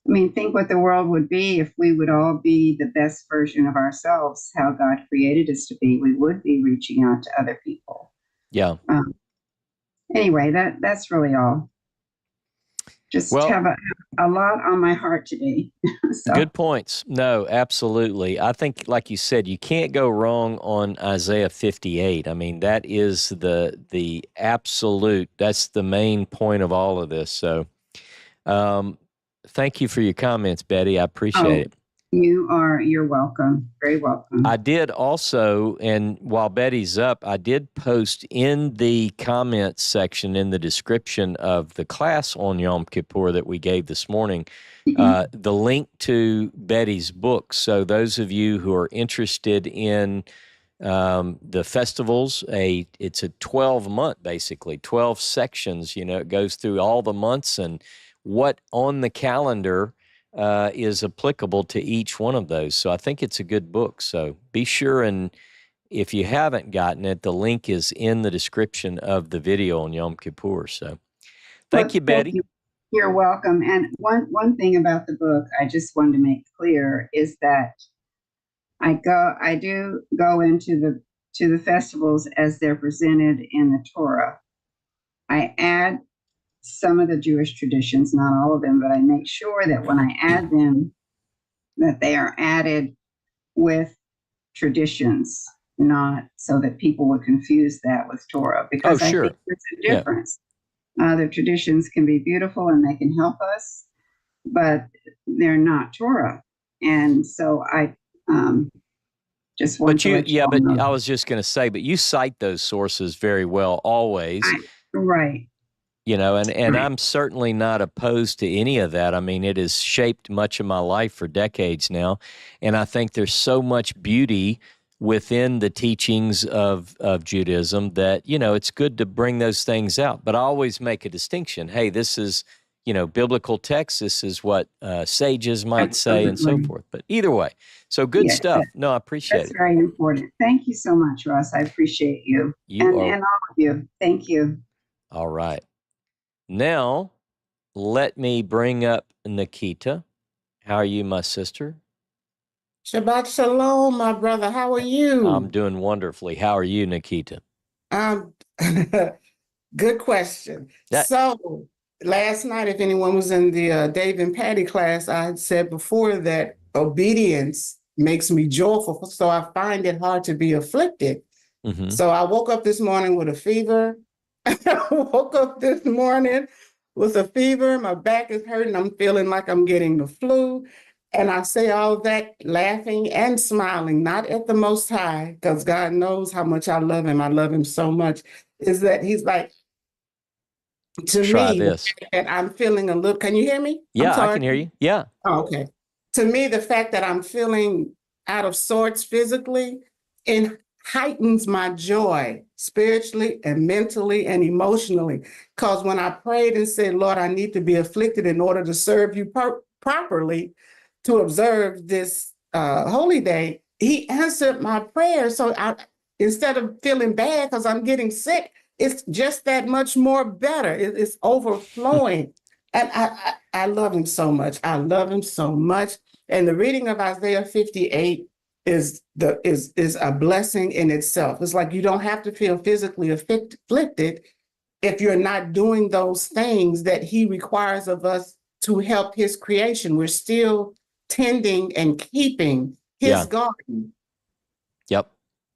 I mean, think what the world would be if we would all be the best version of ourselves, how God created us to be. We would be reaching out to other people. Yeah. Anyway, that's really all. Just have a lot on my heart today. So. Good points. No, absolutely. I think, like you said, you can't go wrong on Isaiah 58. I mean, that is the absolute, that's the main point of all of this. So thank you for your comments, Betty. I appreciate it. You're welcome. Very welcome. I did also, and while Betty's up, I did post in the comments section in the description of the class on Yom Kippur that we gave this morning, the link to Betty's book. So those of you who are interested in the festivals, it's a 12-month, basically, 12 sections. It goes through all the months and what on the calendar is applicable to each one of those. So I think it's a good book. So be sure, and if you haven't gotten it, the link is in the description of the video on Yom Kippur. So thank you, Betty. Thank you. You're welcome. And one thing about the book I just wanted to make clear is that I do go into the festivals as they're presented in the Torah. I add some of the Jewish traditions, not all of them, but I make sure that when I add them, that they are added with traditions, not so that people would confuse that with Torah, because I think there's a difference. Yeah. The traditions can be beautiful and they can help us, but they're not Torah. And so I just want to let you all know. I was just going to say, but you cite those sources very well always. Right. And I'm certainly not opposed to any of that. I mean, it has shaped much of my life for decades now. And I think there's so much beauty within the teachings of Judaism that, it's good to bring those things out. But I always make a distinction. Hey, this is, biblical text. This is what sages might say and so forth. But either way, so good stuff. No, I appreciate it. That's very important. Thank you so much, Ross. I appreciate you. And all of you. Thank you. All right. Now, let me bring up Nikita. How are you, my sister? Shabbat shalom, my brother. How are you? I'm doing wonderfully. How are you, Nikita? Good question. So, last night, if anyone was in the Dave and Patty class, I had said before that obedience makes me joyful, so I find it hard to be afflicted. Mm-hmm. So I woke up this morning with a fever. I woke up this morning with a fever. My back is hurting. I'm feeling like I'm getting the flu. And I say all that laughing and smiling, not at the Most High, because God knows how much I love him. I love him so much. Is that he's like, to Try me, this. that I'm feeling a little, can you hear me? Yeah, I can hear you. Yeah. Oh, okay. To me, the fact that I'm feeling out of sorts physically, in heightens my joy spiritually and mentally and emotionally. Because when I prayed and said, Lord, I need to be afflicted in order to serve you properly, to observe this holy day, he answered my prayer. So instead of feeling bad because I'm getting sick, it's just that much more better. It's overflowing. And I love him so much. I love him so much. And the reading of Isaiah 58 is a blessing in itself. It's like you don't have to feel physically afflicted if you're not doing those things that he requires of us to help his creation. We're still tending and keeping his garden. Yep.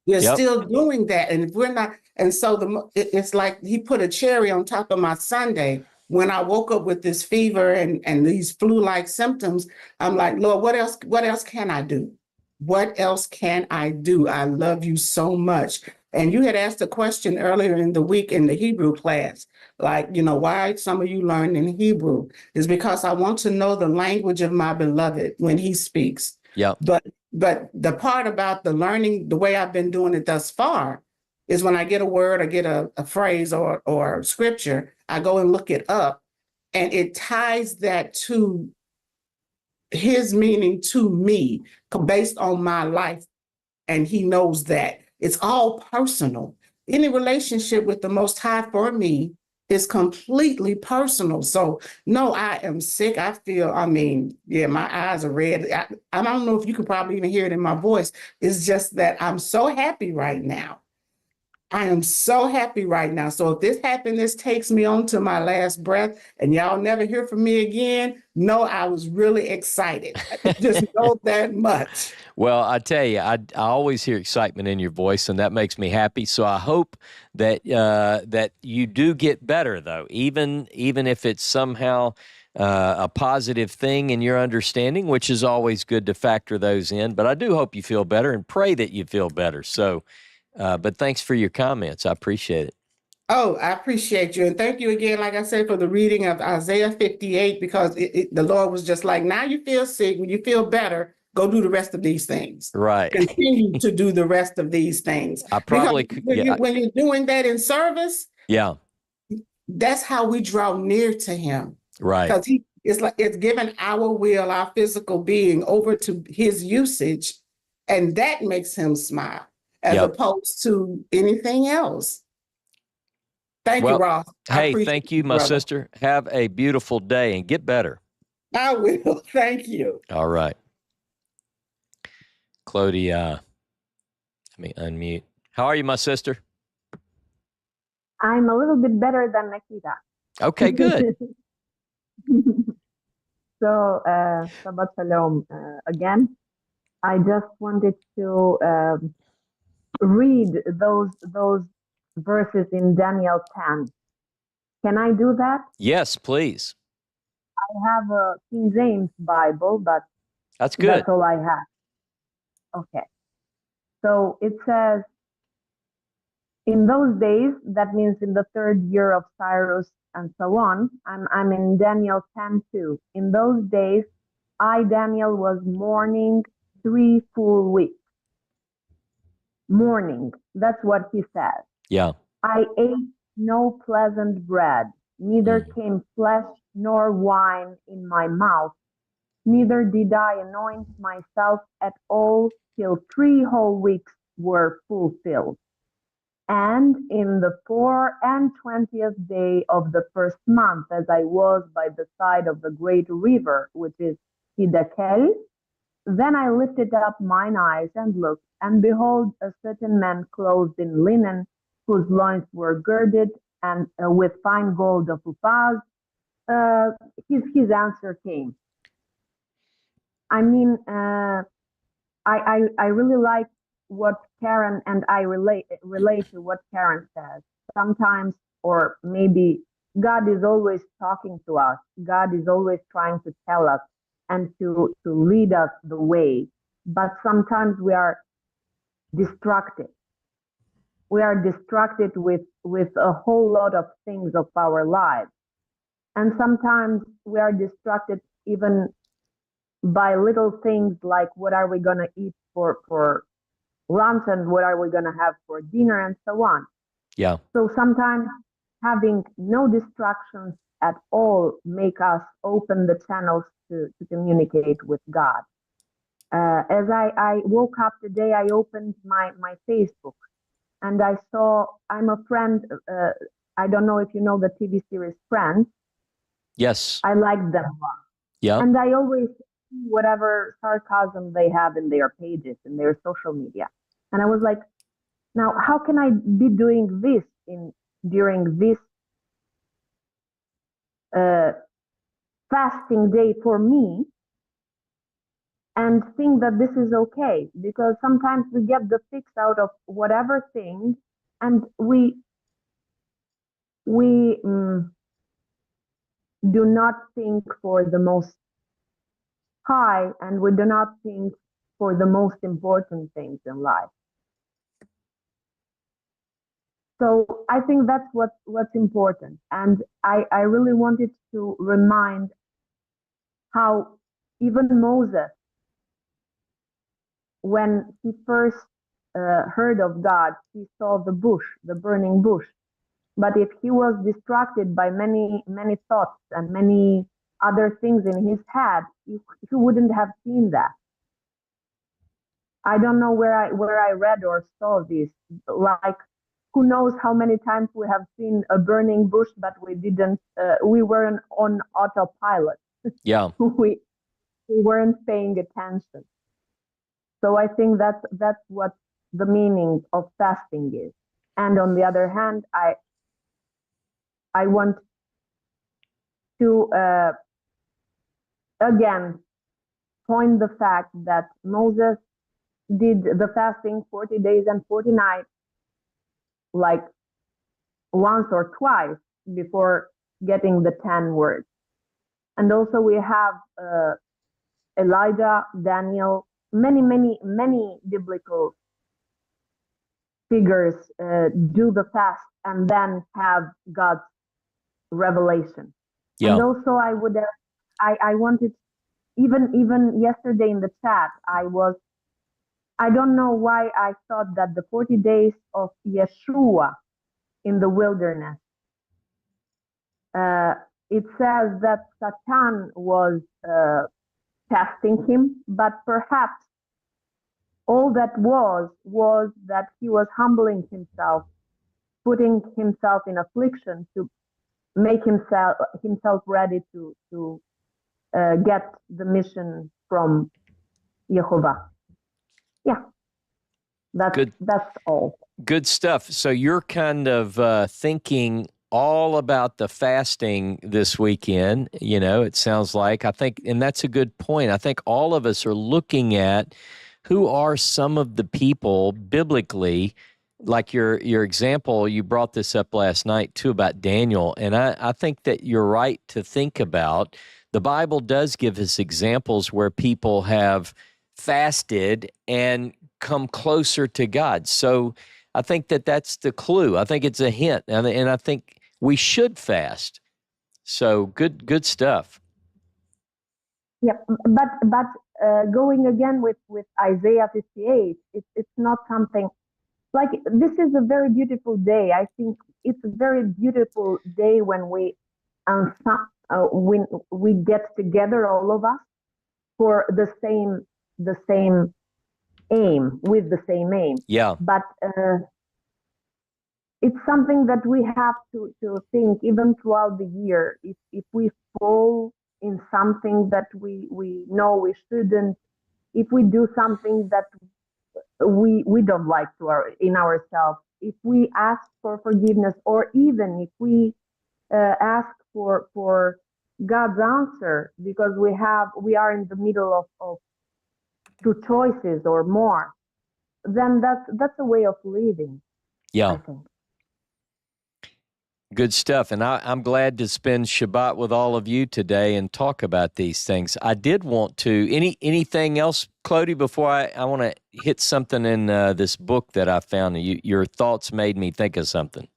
We're still doing that. And if we're not, and so it's like he put a cherry on top of my Sunday. When I woke up with this fever and these flu-like symptoms, I'm like, Lord, what else can I do? What else can I do? I love you so much. And you had asked a question earlier in the week in the Hebrew class, like, why some of you learn in Hebrew is because I want to know the language of my beloved when he speaks. Yeah. But the part about the learning, the way I've been doing it thus far, is when I get a word or get a phrase or scripture, I go and look it up, and it ties that to his meaning to me based on my life. And he knows that. It's all personal. Any relationship with the Most High for me is completely personal. So, no, I am sick. I feel, my eyes are red. I don't know if you can probably even hear it in my voice. It's just that I'm so happy right now. I am so happy right now. So if this happiness takes me on to my last breath and y'all never hear from me again, no, I was really excited. Just know that much. Well, I tell you, I always hear excitement in your voice, and that makes me happy. So I hope that that you do get better, though, even if it's somehow a positive thing in your understanding, which is always good to factor those in. But I do hope you feel better and pray that you feel better. So, but thanks for your comments. I appreciate it. Oh, I appreciate you. And thank you again, like I said, for the reading of Isaiah 58, because the Lord was just like, now you feel sick. When you feel better, go do the rest of these things. Right. Continue to do the rest of these things. I probably because when you're doing that in service, that's how we draw near to him. Right. Because it's giving our will, our physical being over to his usage. And that makes him smile as opposed to anything else. Thank you, Ross. Hey, thank you, my sister. Have a beautiful day and get better. I will. Thank you. All right. Claudia, let me unmute. How are you, my sister? I'm a little bit better than Nikita. Okay, good. So, Shabbat Shalom again. I just wanted to read those verses in Daniel 10. Can I do that? Yes, please. I have a King James Bible, but that's good. That's all I have. Okay. So it says, in those days, that means in the 3rd year of Cyrus and so on, I'm in Daniel 10:2. In those days, I, Daniel, was mourning 3 full weeks. Mourning, that's what he says. Yeah. I ate no pleasant bread, neither came flesh nor wine in my mouth, neither did I anoint myself at all till 3 whole weeks were fulfilled. And in the 24th day of the 1st month, as I was by the side of the great river, which is Hidakel, then I lifted up mine eyes and looked, and behold, a certain man clothed in linen, whose loins were girded, and with fine gold of Uphaz. His answer came. I mean, I really like what Karen and I relate to what Karen says. Sometimes, or maybe God is always talking to us. God is always trying to tell us and to lead us the way. But sometimes we are distracted. We are distracted with a whole lot of things of our lives. And sometimes we are distracted even by little things like what are we going to eat for lunch and what are we going to have for dinner and so on. Yeah. So sometimes having no distractions at all make us open the channels to communicate with God. As I woke up today, I opened my Facebook and I saw, I'm a friend, I don't know if you know the TV series Friends. Yes. I like them a lot. Yeah. And I always see whatever sarcasm they have in their pages, in their social media. And I was like, now, how can I be doing this during this fasting day for me and think that this is okay? Because sometimes we get the fix out of whatever thing and we do not think for the most high and we do not think for the most important things in life. So I think that's what's important. And I really wanted to remind how even Moses, when he first heard of God, he saw the bush, the burning bush. But if he was distracted by many thoughts and many other things in his head, he wouldn't have seen that. I don't know where I read or saw this. Like, who knows how many times we have seen a burning bush, but we didn't. We weren't on autopilot. Yeah. we weren't paying attention. So I think that's what the meaning of fasting is. And on the other hand, I want to again point the fact that Moses did the fasting 40 days and 40 nights like once or twice before getting the 10 words. And also we have Elijah, Daniel, many biblical figures do the fast and then have God's revelation. Yeah. And also I wanted, even yesterday in the chat, I don't know why I thought that the 40 days of Yeshua in the wilderness, it says that Satan was testing him, but perhaps all that was that he was humbling himself, putting himself in affliction to make himself ready to get the mission from Yehovah. Yeah, that's all. Good stuff. So you're kind of thinking all about the fasting this weekend. You know, it sounds like, I think, and that's a good point. I think all of us are looking at who are some of the people biblically, like your example, you brought this up last night too about Daniel. And I think that you're right to think about, the Bible does give us examples where people have fasted and come closer to God. So I think that's the clue. I think it's a hint, and I think we should fast. So good stuff. Yeah, but going again with Isaiah 58, it's not something like, this is a very beautiful day. I think it's a very beautiful day when we get together, all of us, for the same aim, with the same aim. Yeah. But it's something that we have to think even throughout the year. If we fall in something that we know we shouldn't, if we do something that we don't like in ourselves, if we ask for forgiveness, or even if we ask for God's answer, because we are in the middle of two choices or more, then that's a way of living. Yeah. I think. Good stuff. And I'm glad to spend Shabbat with all of you today and talk about these things. I did want to, anything else, Clody, before I want to hit something in this book that I found. Your thoughts made me think of something.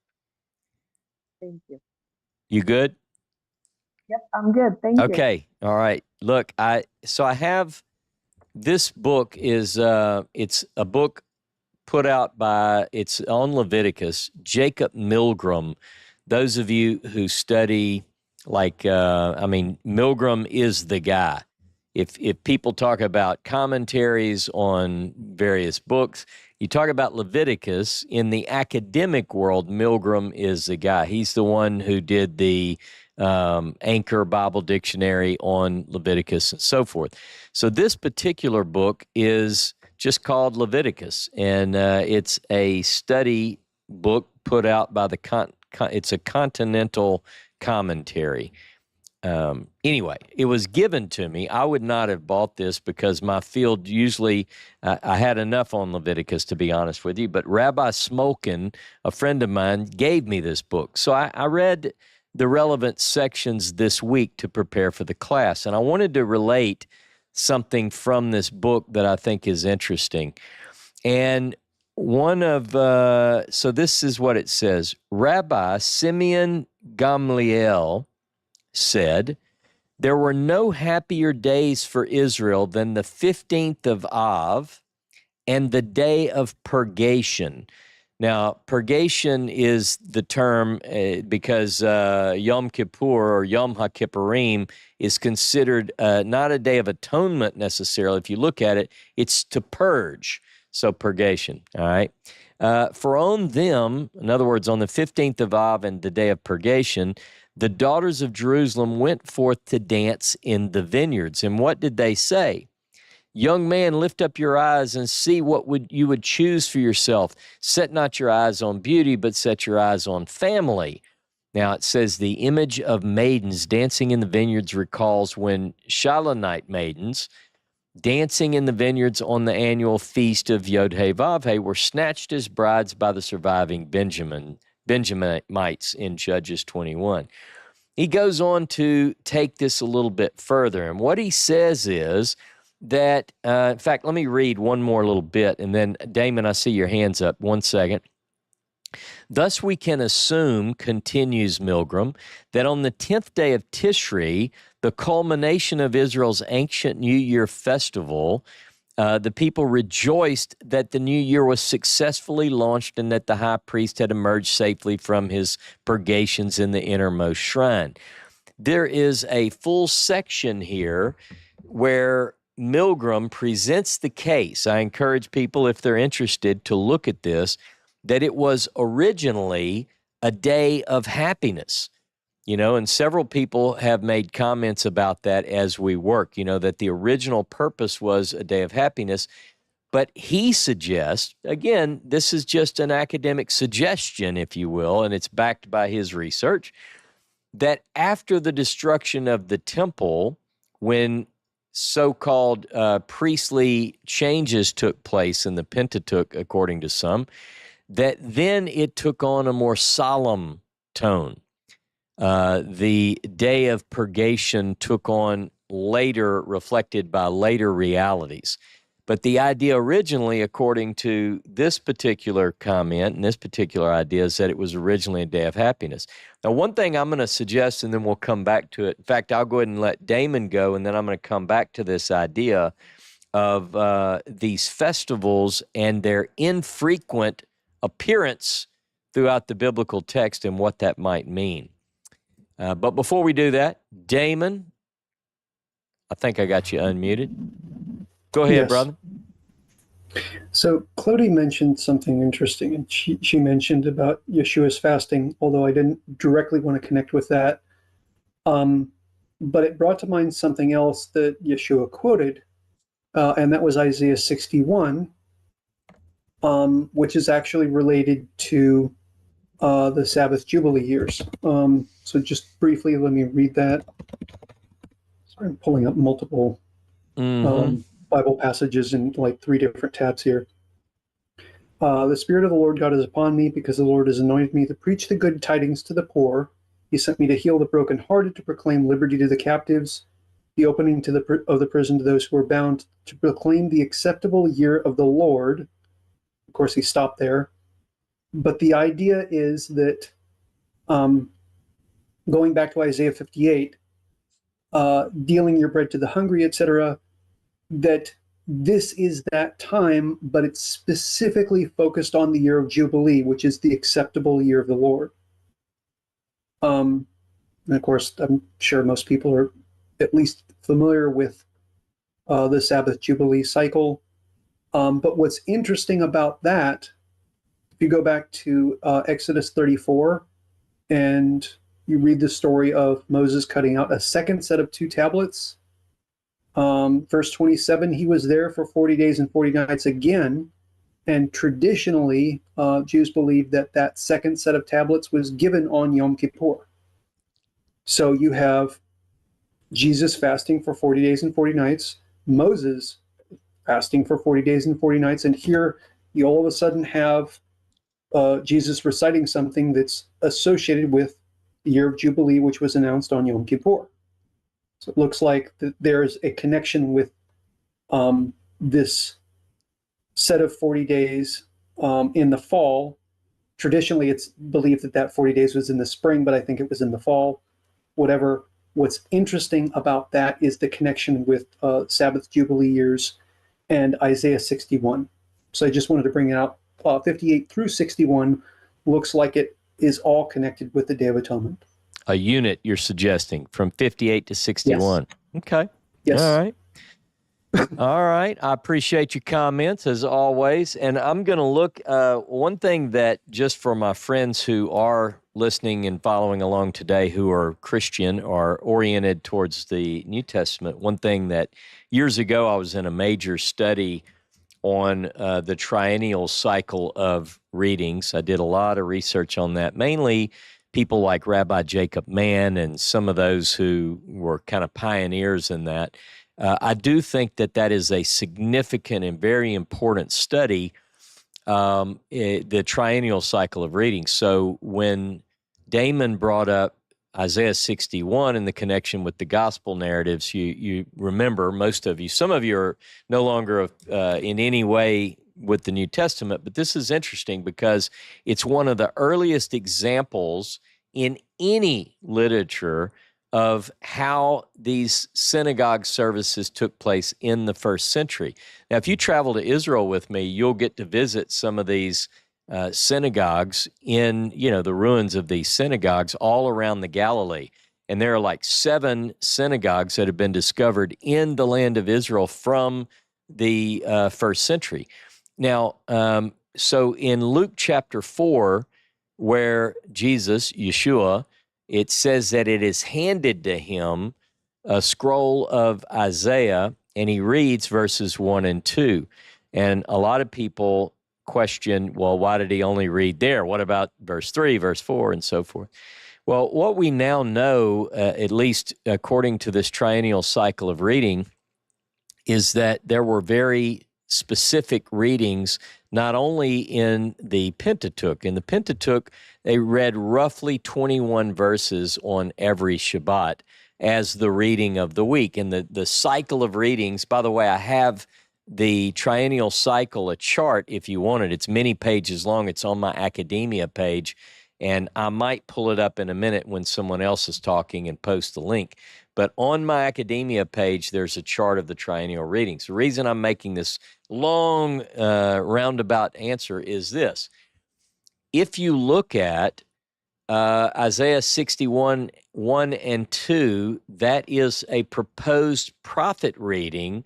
Thank you. You good? Yep, I'm good. Thank you. Okay. All right. Look, I have, this book is, it's a book put out it's on Leviticus, Jacob Milgram. Those of you who study, Milgram is the guy. If people talk about commentaries on various books, you talk about Leviticus, in the academic world, Milgram is the guy. He's the one who did the Anchor Bible Dictionary on Leviticus and so forth. So this particular book is just called Leviticus, and it's a study book put out by it's a continental commentary. Anyway, it was given to me. I would not have bought this because my field usually, I had enough on Leviticus, to be honest with you, but Rabbi Smolkin, a friend of mine, gave me this book. So I read the relevant sections this week to prepare for the class, and I wanted to relate something from this book that I think is interesting. And so this is what it says. Rabbi Simeon Gamliel said, there were no happier days for Israel than the 15th of Av and the day of purgation. Now, purgation is the term because Yom Kippur or Yom HaKippurim is considered not a day of atonement necessarily. If you look at it, it's to purge. So purgation, all right? For on them, in other words, on the 15th of Av and the day of purgation, the daughters of Jerusalem went forth to dance in the vineyards. And what did they say? Young man, lift up your eyes and see what you would choose for yourself. Set not your eyes on beauty, but set your eyes on family. Now it says the image of maidens dancing in the vineyards recalls when Shalonite maidens dancing in the vineyards on the annual feast of Yod-Heh-Vav-Heh were snatched as brides by the surviving Benjaminites in Judges 21. He goes on to take this a little bit further, and what he says is that, in fact, let me read one more little bit, and then, Damon, I see your hands up. 1 second. Thus we can assume, continues Milgram, that on the 10th day of Tishri, the culmination of Israel's ancient New Year festival, the people rejoiced that the new year was successfully launched and that the high priest had emerged safely from his purgations in the innermost shrine. There is a full section here where Milgram presents the case. I encourage people, if they're interested, to look at this, that it was originally a day of happiness. And several people have made comments about that as we work, that the original purpose was a day of happiness. But he suggests, again, this is just an academic suggestion, if you will, and it's backed by his research, that after the destruction of the temple, when so-called priestly changes took place in the Pentateuch, according to some, that then it took on a more solemn tone. The day of purgation took on later, reflected by later realities. But the idea originally, according to this particular comment and this particular idea, is that it was originally a day of happiness. Now, one thing I'm going to suggest, and then we'll come back to it. In fact, I'll go ahead and let Damon go, and then I'm going to come back to this idea of these festivals and their infrequent appearance throughout the biblical text and what that might mean. But before we do that, Damon, I think I got you unmuted. Go ahead, Yes. brother. So Clody mentioned something interesting, and she mentioned about Yeshua's fasting, although I didn't directly want to connect with that. But it brought to mind something else that Yeshua quoted, and that was Isaiah 61, which is actually related to the Sabbath Jubilee years. So just briefly, let me read that. Sorry, I'm pulling up multiple Bible passages in like 3 different tabs here. The Spirit of the Lord God is upon me, because the Lord has anointed me to preach the good tidings to the poor. He sent me to heal the brokenhearted, to proclaim liberty to the captives, the opening of the prison to those who are bound, to proclaim the acceptable year of the Lord. Of course, he stopped there. But the idea is that, going back to Isaiah 58, dealing your bread to the hungry, etc., that this is that time, but it's specifically focused on the year of Jubilee, which is the acceptable year of the Lord. And of course, I'm sure most people are at least familiar with the Sabbath Jubilee cycle. But what's interesting about that, if you go back to Exodus 34 and you read the story of Moses cutting out a second set of 2 tablets, verse 27, he was there for 40 days and 40 nights again. And traditionally, Jews believe that that second set of tablets was given on Yom Kippur. So you have Jesus fasting for 40 days and 40 nights, Moses fasting for 40 days and 40 nights, and here you all of a sudden have Jesus reciting something that's associated with the year of Jubilee, which was announced on Yom Kippur. So it looks like there's a connection with this set of 40 days in the fall. Traditionally, it's believed that that 40 days was in the spring, but I think it was in the fall. Whatever. What's interesting about that is the connection with Sabbath Jubilee years and Isaiah 61. So I just wanted to bring it out. 58 through 61 looks like it is all connected with the Day of Atonement. A unit you're suggesting from 58 to 61. Yes. Okay. Yes. All right. All right. I appreciate your comments as always. And I'm going to look, one thing that just for my friends who are listening and following along today who are Christian or oriented towards the New Testament, one thing that years ago I was in a major study on the triennial cycle of readings. I did a lot of research on that, mainly people like Rabbi Jacob Mann and some of those who were kind of pioneers in that. I do think that that is a significant and very important study, the triennial cycle of reading. So when Damon brought up Isaiah 61 in the connection with the gospel narratives, you remember, most of you, some of you are no longer in any way with the New Testament, but this is interesting because it's one of the earliest examples in any literature of how these synagogue services took place in the first century. Now, if you travel to Israel with me, you'll get to visit some of these synagogues in, the ruins of these synagogues all around the Galilee. And there are like 7 synagogues that have been discovered in the land of Israel from the first century. Now, so in Luke chapter 4, where Jesus, Yeshua, it says that it is handed to him a scroll of Isaiah, and he reads verses 1 and 2. And a lot of people question, well, why did he only read there? What about verse 3, verse 4, and so forth? Well, what we now know, at least according to this triennial cycle of reading, is that there were very specific readings, not only in the Pentateuch. In the Pentateuch, they read roughly 21 verses on every Shabbat as the reading of the week. And the cycle of readings, by the way, I have the triennial cycle, a chart, if you want it. It's many pages long. It's on my academia page, and I might pull it up in a minute when someone else is talking and post the link. But on my academia page, there's a chart of the triennial readings. The reason I'm making this long, roundabout answer is this. If you look at Isaiah 61, 1 and 2, that is a proposed prophet reading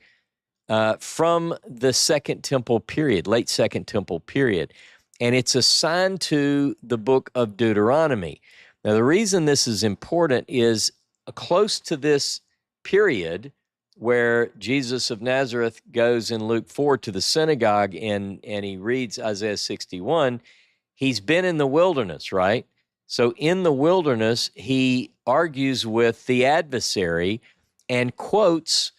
from the Second Temple period, late Second Temple period. And it's assigned to the book of Deuteronomy. Now, the reason this is important is close to this period where Jesus of Nazareth goes in Luke 4 to the synagogue and he reads Isaiah 61, he's been in the wilderness, right? So in the wilderness, he argues with the adversary and quotes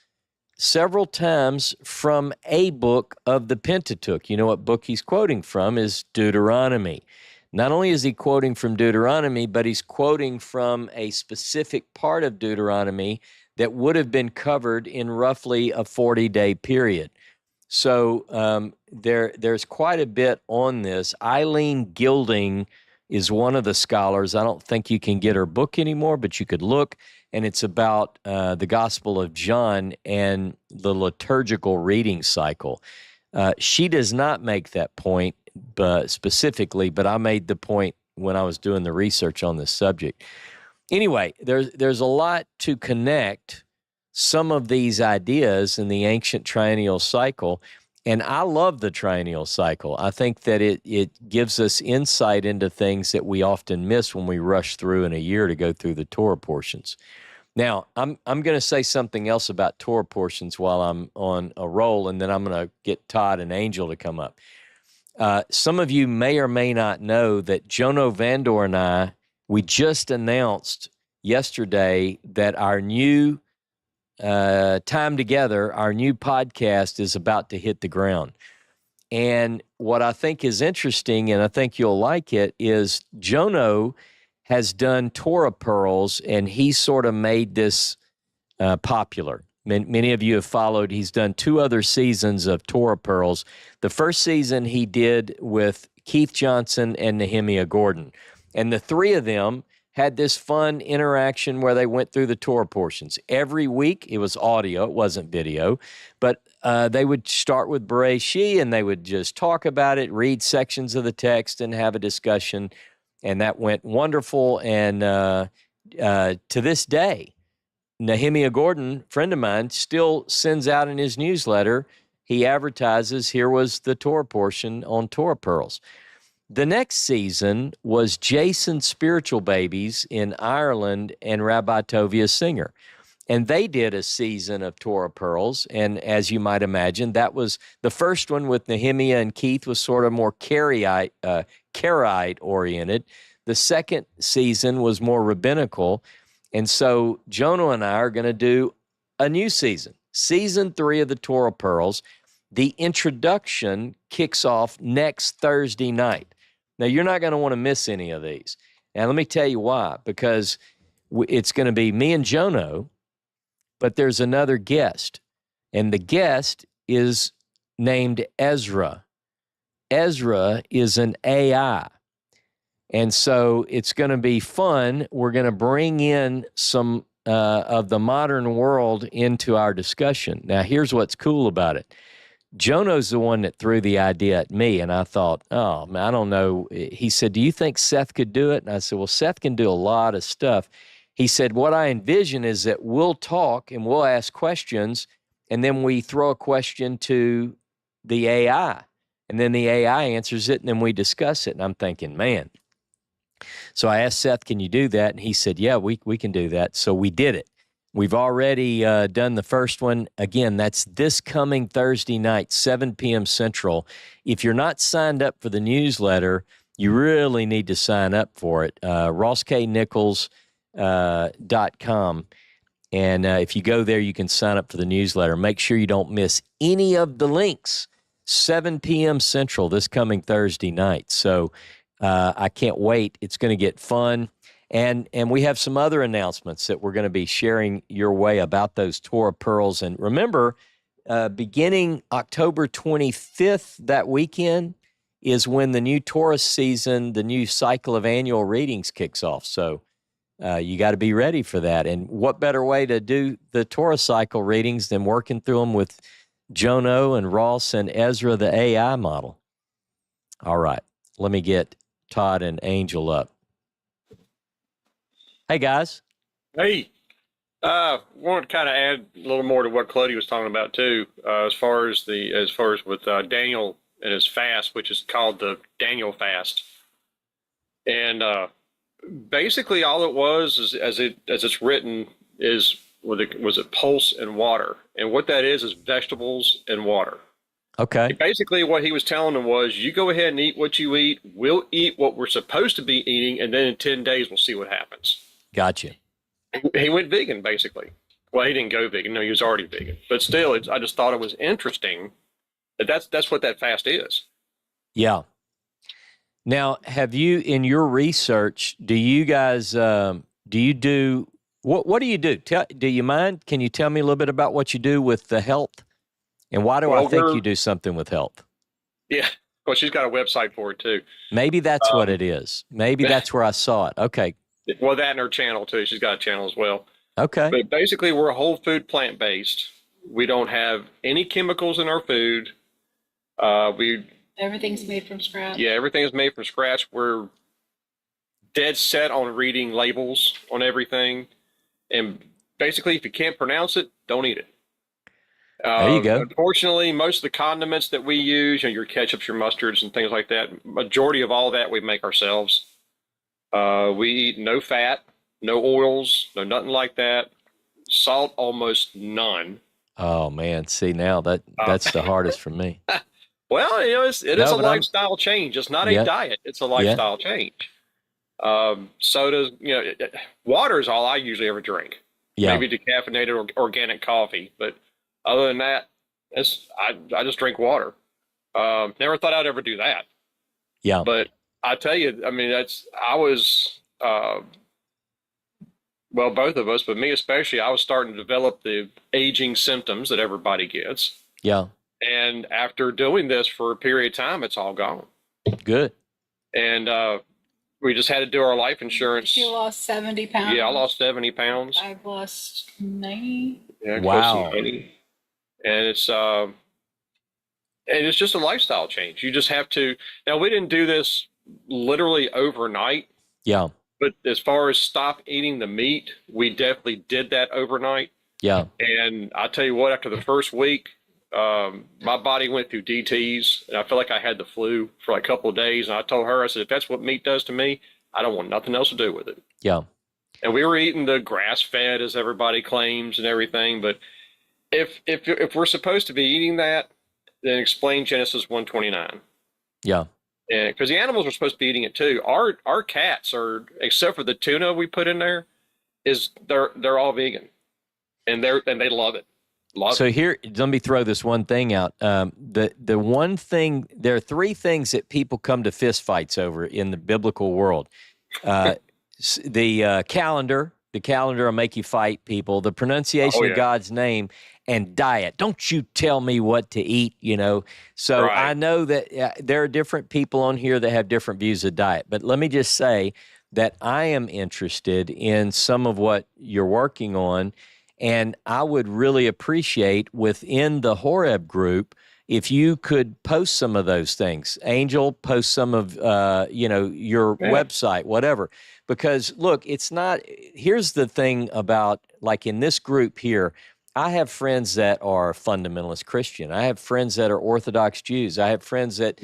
several times from a book of the Pentateuch. You know what book he's quoting from is Deuteronomy. Not only is he quoting from Deuteronomy, but he's quoting from a specific part of Deuteronomy that would have been covered in roughly a 40-day period. So there's quite a bit on this. Eileen Gilding is one of the scholars. I don't think you can get her book anymore, but you could look, and it's about the Gospel of John and the liturgical reading cycle. She does not make that point specifically, but I made the point when I was doing the research on this subject. Anyway, there's a lot to connect some of these ideas in the ancient triennial cycle, and I love the triennial cycle. I think that it gives us insight into things that we often miss when we rush through in a year to go through the Torah portions. Now, I'm going to say something else about Torah portions while I'm on a roll, and then I'm going to get Todd and Angel to come up. Some of you may or may not know that Jono Vandor and I, we just announced yesterday that our new time together, our new podcast is about to hit the ground. And what I think is interesting, and I think you'll like it, is Jono has done Torah Pearls, and he sort of made this popular. Many of you have followed. He's done 2 other seasons of Torah Pearls. The first season he did with Keith Johnson and Nehemiah Gordon. And the 3 of them had this fun interaction where they went through the Torah portions. Every week, it was audio, it wasn't video, but they would start with Bereshit, and they would just talk about it, read sections of the text, and have a discussion, and that went wonderful. And to this day, Nehemiah Gordon, friend of mine, still sends out in his newsletter, he advertises, here was the Torah portion on Torah Pearls. The next season was Jason's Spiritual Babies in Ireland and Rabbi Tovia Singer. And they did a season of Torah Pearls. And as you might imagine, that was the first one with Nehemiah and Keith was sort of more Karaite oriented. The second season was more rabbinical. And so Jono and I are going to do a new season, season 3 of the Torah Pearls. The introduction kicks off next Thursday night. Now, you're not going to want to miss any of these. And let me tell you why, because it's going to be me and Jono, but there's another guest, and the guest is named Ezra. Ezra is an AI, and so it's going to be fun. We're going to bring in some of the modern world into our discussion. Now, here's what's cool about it. Jono's the one that threw the idea at me, and I thought, oh, man, I don't know. He said, do you think Seth could do it? And I said, well, Seth can do a lot of stuff. He said, what I envision is that we'll talk and we'll ask questions, and then we throw a question to the AI, and then the AI answers it, and then we discuss it. And I'm thinking, man. So I asked Seth, can you do that? And he said, yeah, we can do that. So we did it. We've already done the first one. Again, that's this coming Thursday night, 7 p.m. Central. If you're not signed up for the newsletter, you really need to sign up for it. RossKNichols.com. And if you go there, you can sign up for the newsletter. Make sure you don't miss any of the links. 7 p.m. Central this coming Thursday night. So I can't wait. It's going to get fun. And we have some other announcements that we're going to be sharing your way about those Torah Pearls. And remember, beginning October 25th, that weekend, is when the new Torah season, the new cycle of annual readings kicks off. So you got to be ready for that. And what better way to do the Torah cycle readings than working through them with Jono and Ross and Ezra, the AI model? All right, let me get Todd and Angel up. Hey, guys. Hey. Want to kind of add a little more to what Claudia was talking about too, as far as with Daniel and his fast, which is called the Daniel fast, and basically all it was is as it's written was it pulse and water, and what that is vegetables and water. Okay. Basically, what he was telling them was, you go ahead and eat what you eat. We'll eat what we're supposed to be eating, and then in 10 days we'll see what happens. Gotcha. He went vegan, basically. Well, he didn't go vegan. No, he was already vegan. But still, I just thought it was interesting that that's what that fast is. Yeah. Now, have you, in your research, do you guys, what do you do? Do you mind? Can you tell me a little bit about what you do with the health? And why do I think you do something with health? Yeah. Well, she's got a website for it too. Maybe that's what it is. Maybe that's where I saw it. Okay. Well, that and her channel too. She's got a channel as well. Okay. But basically, we're a whole food plant-based. We don't have any chemicals in our food. Everything's made from scratch. Yeah, everything is made from scratch. We're dead set on reading labels on everything. And basically, if you can't pronounce it, don't eat it. There you go. Unfortunately, most of the condiments that we use, your ketchups, your mustards, and things like that, majority of all that we make ourselves. We eat no fat, no oils, no nothing like that. Salt, almost none. Oh man, see now that's the hardest for me. Well, it is a lifestyle change. It's not a diet. It's a lifestyle change. Sodas, water is all I usually ever drink. Yeah. Maybe decaffeinated or organic coffee, but other than that, I just drink water. Never thought I'd ever do that. Yeah. But I tell you, I mean, well, both of us, but me especially, I was starting to develop the aging symptoms that everybody gets. Yeah. And after doing this for a period of time, it's all gone. Good. And we just had to do our life insurance. You lost 70 pounds. Yeah, I lost 70 pounds. I've lost 90. Yeah, wow. Close to 90. And it's just a lifestyle change. You just have to. Now, we didn't do this literally overnight. Yeah. But as far as stop eating the meat, we definitely did that overnight. Yeah. And I tell you what, after the first week, my body went through DTs, and I felt like I had the flu for like a couple of days. And I told her, I said, if that's what meat does to me, I don't want nothing else to do with it. Yeah. And we were eating the grass-fed, as everybody claims, and everything. But if we're supposed to be eating that, then explain Genesis 1:29. Yeah. And because the animals are supposed to be eating it too. Our cats are, except for the tuna we put in there, they're all vegan, and they love it. So here, let me throw this one thing out. The one thing, there are three things that people come to fist fights over in the biblical world. The calendar will make you fight people. The pronunciation of God's name, and diet. Don't you tell me what to eat, So Right. I know that there are different people on here that have different views of diet. But let me just say that I am interested in some of what you're working on, and I would really appreciate within the Horeb group if you could post some of those things. Angel, post some of your website, whatever. Because look, here's the thing about, like in this group here, I have friends that are fundamentalist Christian. I have friends that are Orthodox Jews. I have friends that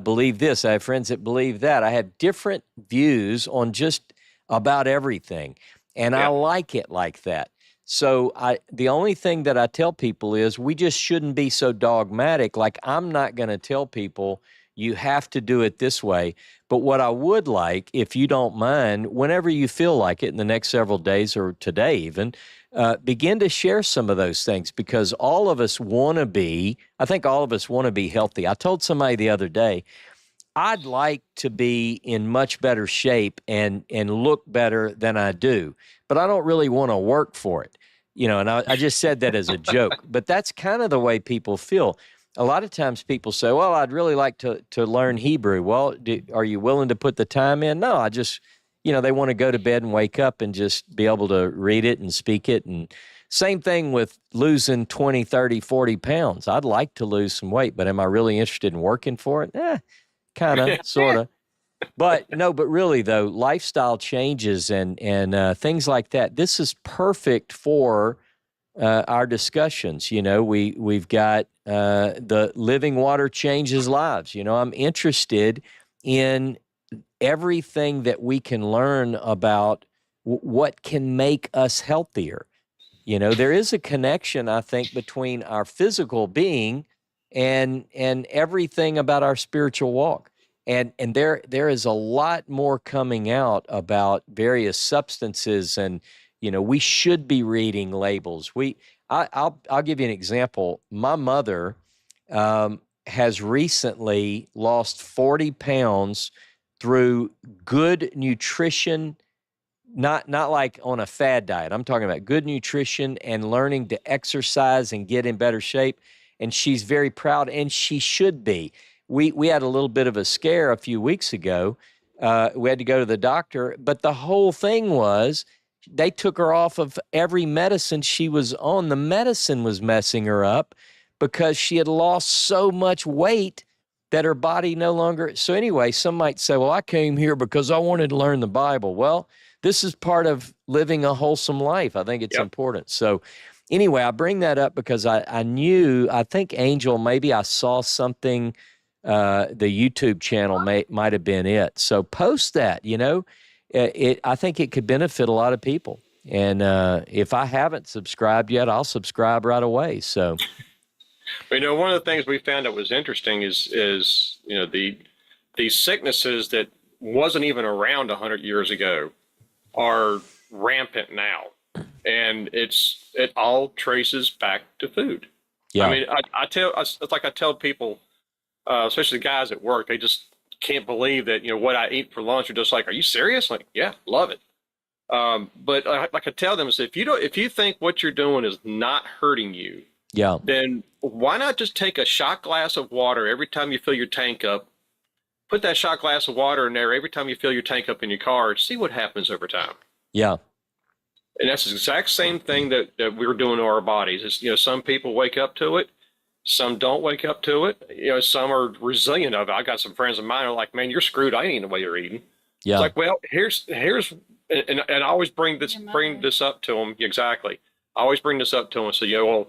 believe this. I have friends that believe that. I have different views on just about everything. And I like it like that. So the only thing that I tell people is we just shouldn't be so dogmatic. Like, I'm not going to tell people you have to do it this way. But what I would like, if you don't mind, whenever you feel like it in the next several days or today even, begin to share some of those things, because all of us want to be, I think all of us want to be healthy. I told somebody the other day, I'd like to be in much better shape and look better than I do, but I don't really want to work for it. And I just said that as a joke, but that's kind of the way people feel. A lot of times people say, well, I'd really like to learn Hebrew. Well, are you willing to put the time in? No, I just, they want to go to bed and wake up and just be able to read it and speak it. And same thing with losing 20, 30, 40 pounds. I'd like to lose some weight, but am I really interested in working for it? Kind of, sort of. But really though, lifestyle changes and things like that, this is perfect for our discussions. We've got the living water changes lives. I'm interested in everything that we can learn about what can make us healthier. There is a connection, I think, between our physical being and everything about our spiritual walk. And there is a lot more coming out about various substances, and we should be reading labels. I'll give you an example. My mother has recently lost 40 pounds through good nutrition, not like on a fad diet. I'm talking about good nutrition and learning to exercise and get in better shape. And she's very proud, and she should be. we had a little bit of a scare a few weeks ago. We had to go to the doctor, but the whole thing was they took her off of every medicine she was on. The medicine was messing her up because she had lost so much weight that her body no longer. So anyway, some might say, well, I came here because I wanted to learn the Bible. Well, this is part of living a wholesome life. I think it's important. So anyway, I bring that up because I think Angel, maybe I saw something, the YouTube channel might have been it. So post that, I think it could benefit a lot of people. And if I haven't subscribed yet, I'll subscribe right away. So, one of the things we found that was interesting is these sicknesses that wasn't even around 100 years ago are rampant now, and it all traces back to food. Yeah. I mean, it's like I tell people, especially the guys at work, they just can't believe that what I eat for lunch. Are just like, are you serious? Like, yeah, love it. But like I tell them, is if you think what you're doing is not hurting you, then why not just take a shot glass of water every time you fill your tank up? Put that shot glass of water in there every time you fill your tank up in your car. See what happens over time. Yeah. And that's the exact same thing that we're doing to our bodies. Is some people wake up to it, some don't wake up to it. Some are resilient of it. I got some friends of mine who are like, man, you're screwed. I ain't eating the way you're eating. Yeah. It's like, well, here's and I always bring this up to them. Exactly. I always bring this up to them. So well,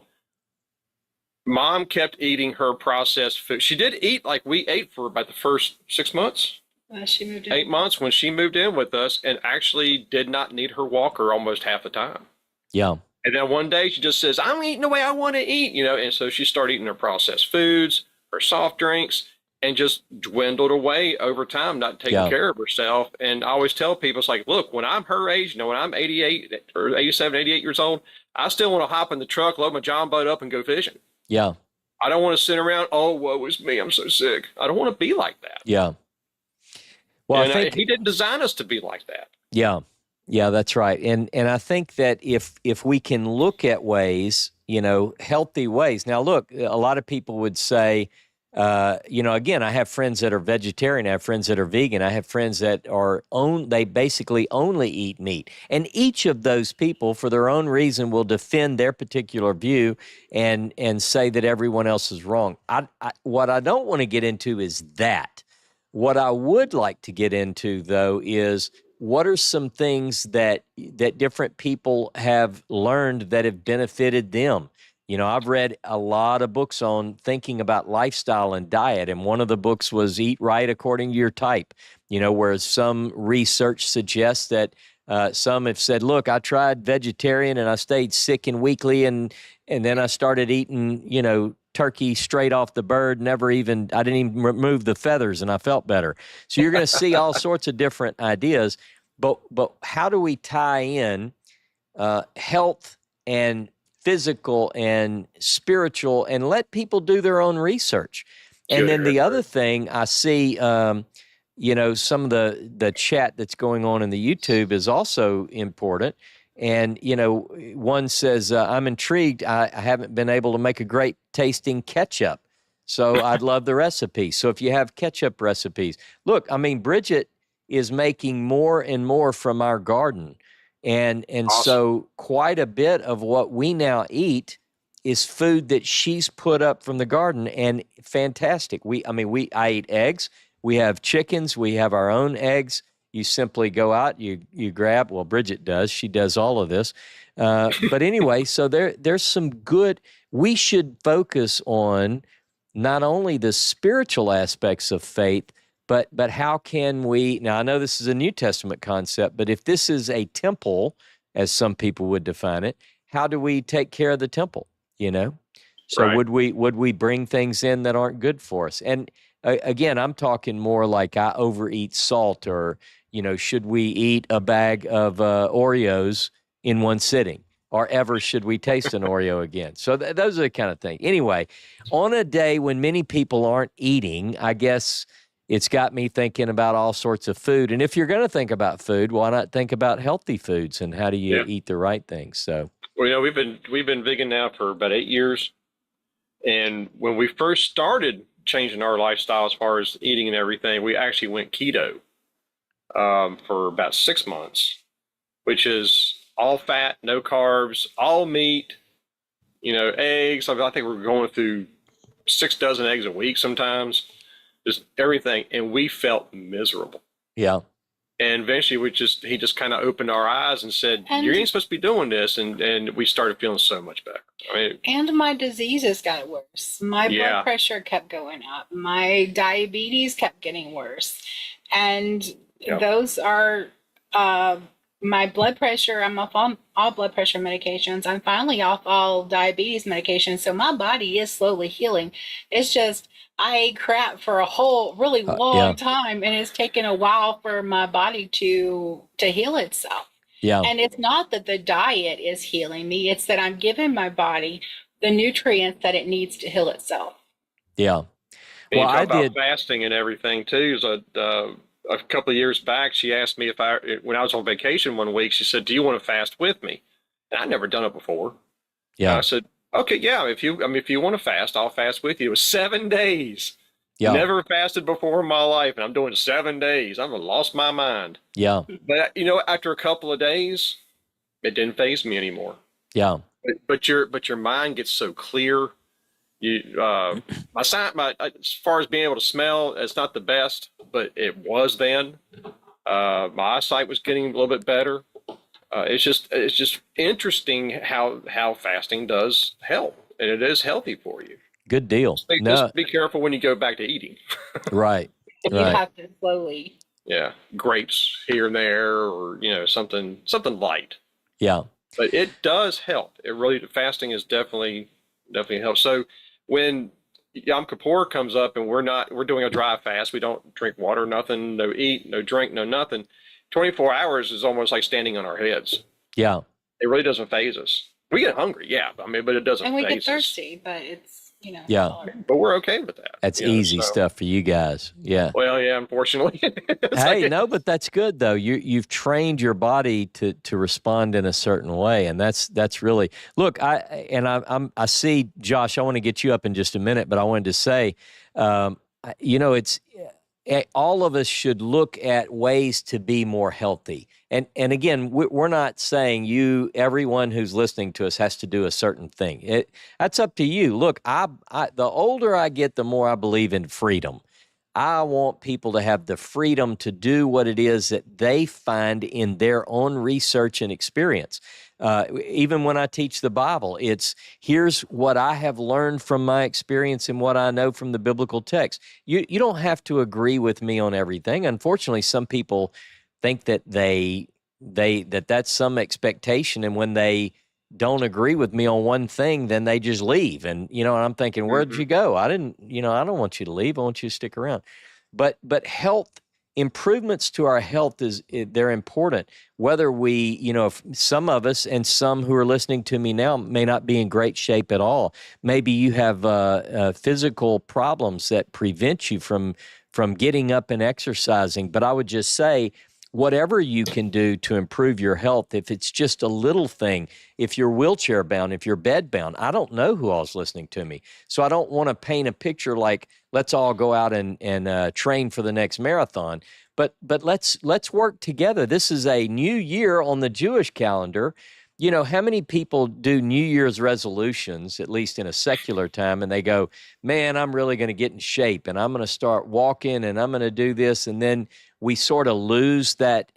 Mom kept eating her processed food. She did eat like we ate for about the first 6 months. She moved in. 8 months when she moved in with us, and actually did not need her walker almost half the time. Yeah. And then one day she just says, I'm eating the way I want to eat, and so she started eating her processed foods, her soft drinks, and just dwindled away over time, not taking care of herself. And I always tell people, it's like, look, when I'm her age, when I'm 88 or 87, 88 years old, I still want to hop in the truck, load my John boat up and go fishing. Yeah. I don't want to sit around, oh, woe is me, I'm so sick. I don't want to be like that. Yeah. Well, and I think he didn't design us to be like that. Yeah. Yeah, that's right. And I think that if we can look at ways, healthy ways. Now, look, a lot of people would say, again, I have friends that are vegetarian. I have friends that are vegan. I have friends that they basically only eat meat. And each of those people, for their own reason, will defend their particular view and say that everyone else is wrong. What I don't want to get into is that. What I would like to get into, though, is what are some things that different people have learned that have benefited them? I've read a lot of books on thinking about lifestyle and diet, and one of the books was Eat Right According to Your Type, where some research suggests that some have said, look, I tried vegetarian and I stayed sick and weakly, and then I started eating, turkey straight off the bird, I didn't even remove the feathers, and I felt better. So you're going to see all sorts of different ideas, but how do we tie in health and physical and spiritual and let people do their own research? And then the other thing I see, some of the chat that's going on in the YouTube is also important. And, one says, I'm intrigued. I haven't been able to make a great tasting ketchup, so I'd love the recipe. So if you have ketchup recipes, look, Bridget is making more and more from our garden. And awesome. So quite a bit of what we now eat is food that she's put up from the garden, and fantastic. I eat eggs. We have chickens. We have our own eggs. You simply go out, you grab, well, Bridget does. She does all of this. But anyway, so there's some good, we should focus on not only the spiritual aspects of faith, but how can we, now I know this is a New Testament concept, but if this is a temple, as some people would define it, how do we take care of the temple, So right. would we bring things in that aren't good for us? And again, I'm talking more like I overeat salt, or, should we eat a bag of Oreos in one sitting, or ever should we taste an Oreo again? So those are the kind of things. Anyway, on a day when many people aren't eating, I guess it's got me thinking about all sorts of food. And if you're going to think about food, why not think about healthy foods and how do you eat the right things? So, well, we've been vegan now for about 8 years. And when we first started changing our lifestyle as far as eating and everything, we actually went keto for about 6 months, which is all fat, no carbs, all meat, eggs. I think we're going through 6 dozen eggs a week sometimes, just everything. And we felt miserable. Yeah. And eventually he just kind of opened our eyes and said, you ain't supposed to be doing this. And we started feeling so much better. And my diseases got worse. My blood pressure kept going up. My diabetes kept getting worse. And those are my blood pressure. I'm off all blood pressure medications. I'm finally off all diabetes medications. So my body is slowly healing. It's just, I ate crap for a whole really long time, and it's taken a while for my body to heal itself. Yeah. And it's not that the diet is healing me, it's that I'm giving my body the nutrients that it needs to heal itself. Yeah. And well, I did fasting and everything too. So, a couple of years back, she asked me when I was on vacation one week, she said, do you want to fast with me? And I'd never done it before. Yeah. I said, okay, yeah, if you want to fast, I'll fast with you. It was 7 days. Yeah. Never fasted before in my life, and I'm doing 7 days. I've lost my mind. Yeah. But after a couple of days, it didn't faze me anymore. Yeah. But your mind gets so clear. As far as being able to smell, it's not the best, but it was then. My eyesight was getting a little bit better. It's just interesting how fasting does help, and it is healthy for you. Good deal. Just be careful when you go back to eating. Right. You have to slowly. Yeah, grapes here and there, or something light. Yeah. But it does help. It really, fasting is definitely helps. So when Yom Kippur comes up and we're doing a dry fast, we don't drink water, nothing, no eat, no drink, no nothing. 24 hours is almost like standing on our heads. Yeah. It really doesn't faze us. We get hungry, but it doesn't faze us. And we get thirsty, but it's, Yeah. But we're okay with that. That's easy stuff for you guys. Yeah. Well, yeah, unfortunately. Hey, no, but that's good though. You've trained your body to respond in a certain way, and that's really look. I see Josh. I want to get you up in just a minute, but I wanted to say, it's all of us should look at ways to be more healthy. And again, we're not saying everyone who's listening to us has to do a certain thing. That's up to you. Look, the older I get, the more I believe in freedom. I want people to have the freedom to do what it is that they find in their own research and experience. Even when I teach the Bible, it's here's what I have learned from my experience and what I know from the biblical text. You don't have to agree with me on everything. Unfortunately, some people think that that's some expectation, and when they don't agree with me on one thing, then they just leave. And I'm thinking, where'd you go? I don't want you to leave. I want you to stick around. But health improvements to our health they're important. Whether we, if some of us and some who are listening to me now may not be in great shape at all. Maybe you have physical problems that prevent you from getting up and exercising. But I would just say, whatever you can do to improve your health, if it's just a little thing, if you're wheelchair bound, if you're bed bound, I don't know who all's listening to me. So I don't want to paint a picture like, let's all go out and train for the next marathon. But let's work together. This is a new year on the Jewish calendar. How many people do New Year's resolutions, at least in a secular time, and they go, man, I'm really going to get in shape, and I'm going to start walking, and I'm going to do this, and then we sort of lose that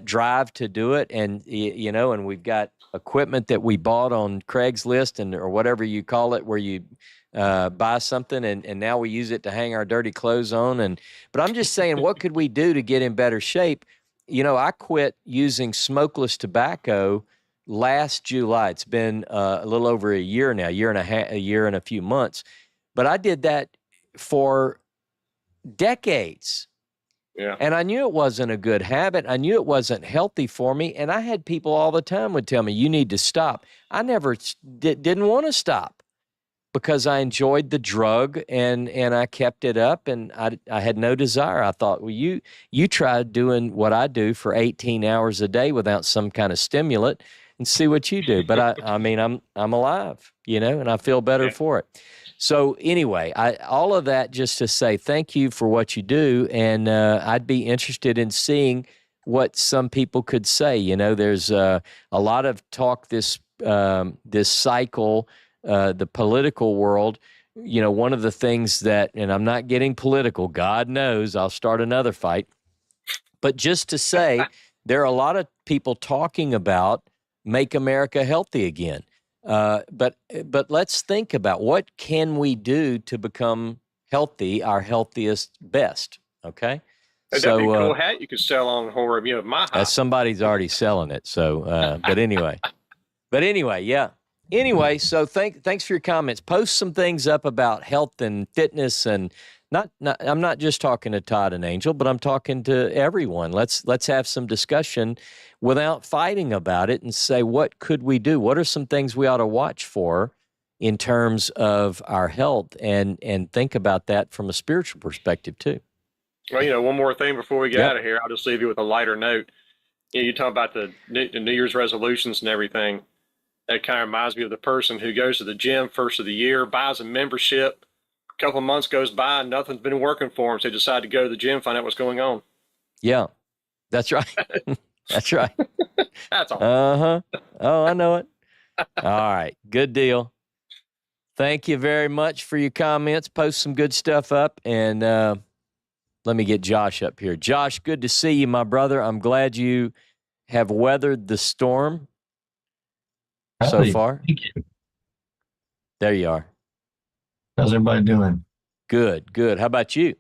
drive to do it, and and we've got equipment that we bought on Craigslist or whatever you call it, where you buy something and now we use it to hang our dirty clothes on. But I'm just saying, what could we do to get in better shape? I quit using smokeless tobacco last July. It's been a little over a year now, a year and a few months. But I did that for decades. Yeah. And I knew it wasn't a good habit. I knew it wasn't healthy for me. And I had people all the time would tell me, you need to stop. I never didn't want to stop because I enjoyed the drug and I kept it up, and I had no desire. I thought, well, you tried doing what I do for 18 hours a day without some kind of stimulant and see what you do. But I'm alive, and I feel better for it. So anyway, all of that just to say thank you for what you do, and I'd be interested in seeing what some people could say. You know, there's a lot of talk this cycle, the political world. You know, one of the things that, and I'm not getting political, God knows I'll start another fight, but just to say, there are a lot of people talking about make America healthy again. But let's think about what can we do to become healthy, our healthiest, best. Okay. That'd be a cool hat you could sell on Horeb, you know, my hat. Somebody's already selling it. So, but anyway, yeah. Anyway, so thanks for your comments. Post some things up about health and fitness, and not I'm not just talking to Todd and Angel, but I'm talking to everyone. Let's have some discussion without fighting about it, and say, what could we do? What are some things we ought to watch for in terms of our health, and think about that from a spiritual perspective too. Well, you know, one more thing before we get out of here, I'll just leave you with a lighter note. You know, you talk about the New Year's resolutions and everything. That kind of reminds me of the person who goes to the gym first of the year, buys a membership. A couple of months goes by, and nothing's been working for them. So they decide to go to the gym, find out what's going on. Yeah, that's right. That's right. That's all. Uh-huh. Oh, I know it. All right. Good deal. Thank you very much for your comments. Post some good stuff up, and let me get Josh up here. Josh, good to see you, my brother. I'm glad you have weathered the storm so far. Thank you. There you are. How's everybody doing? Good, good. How about you?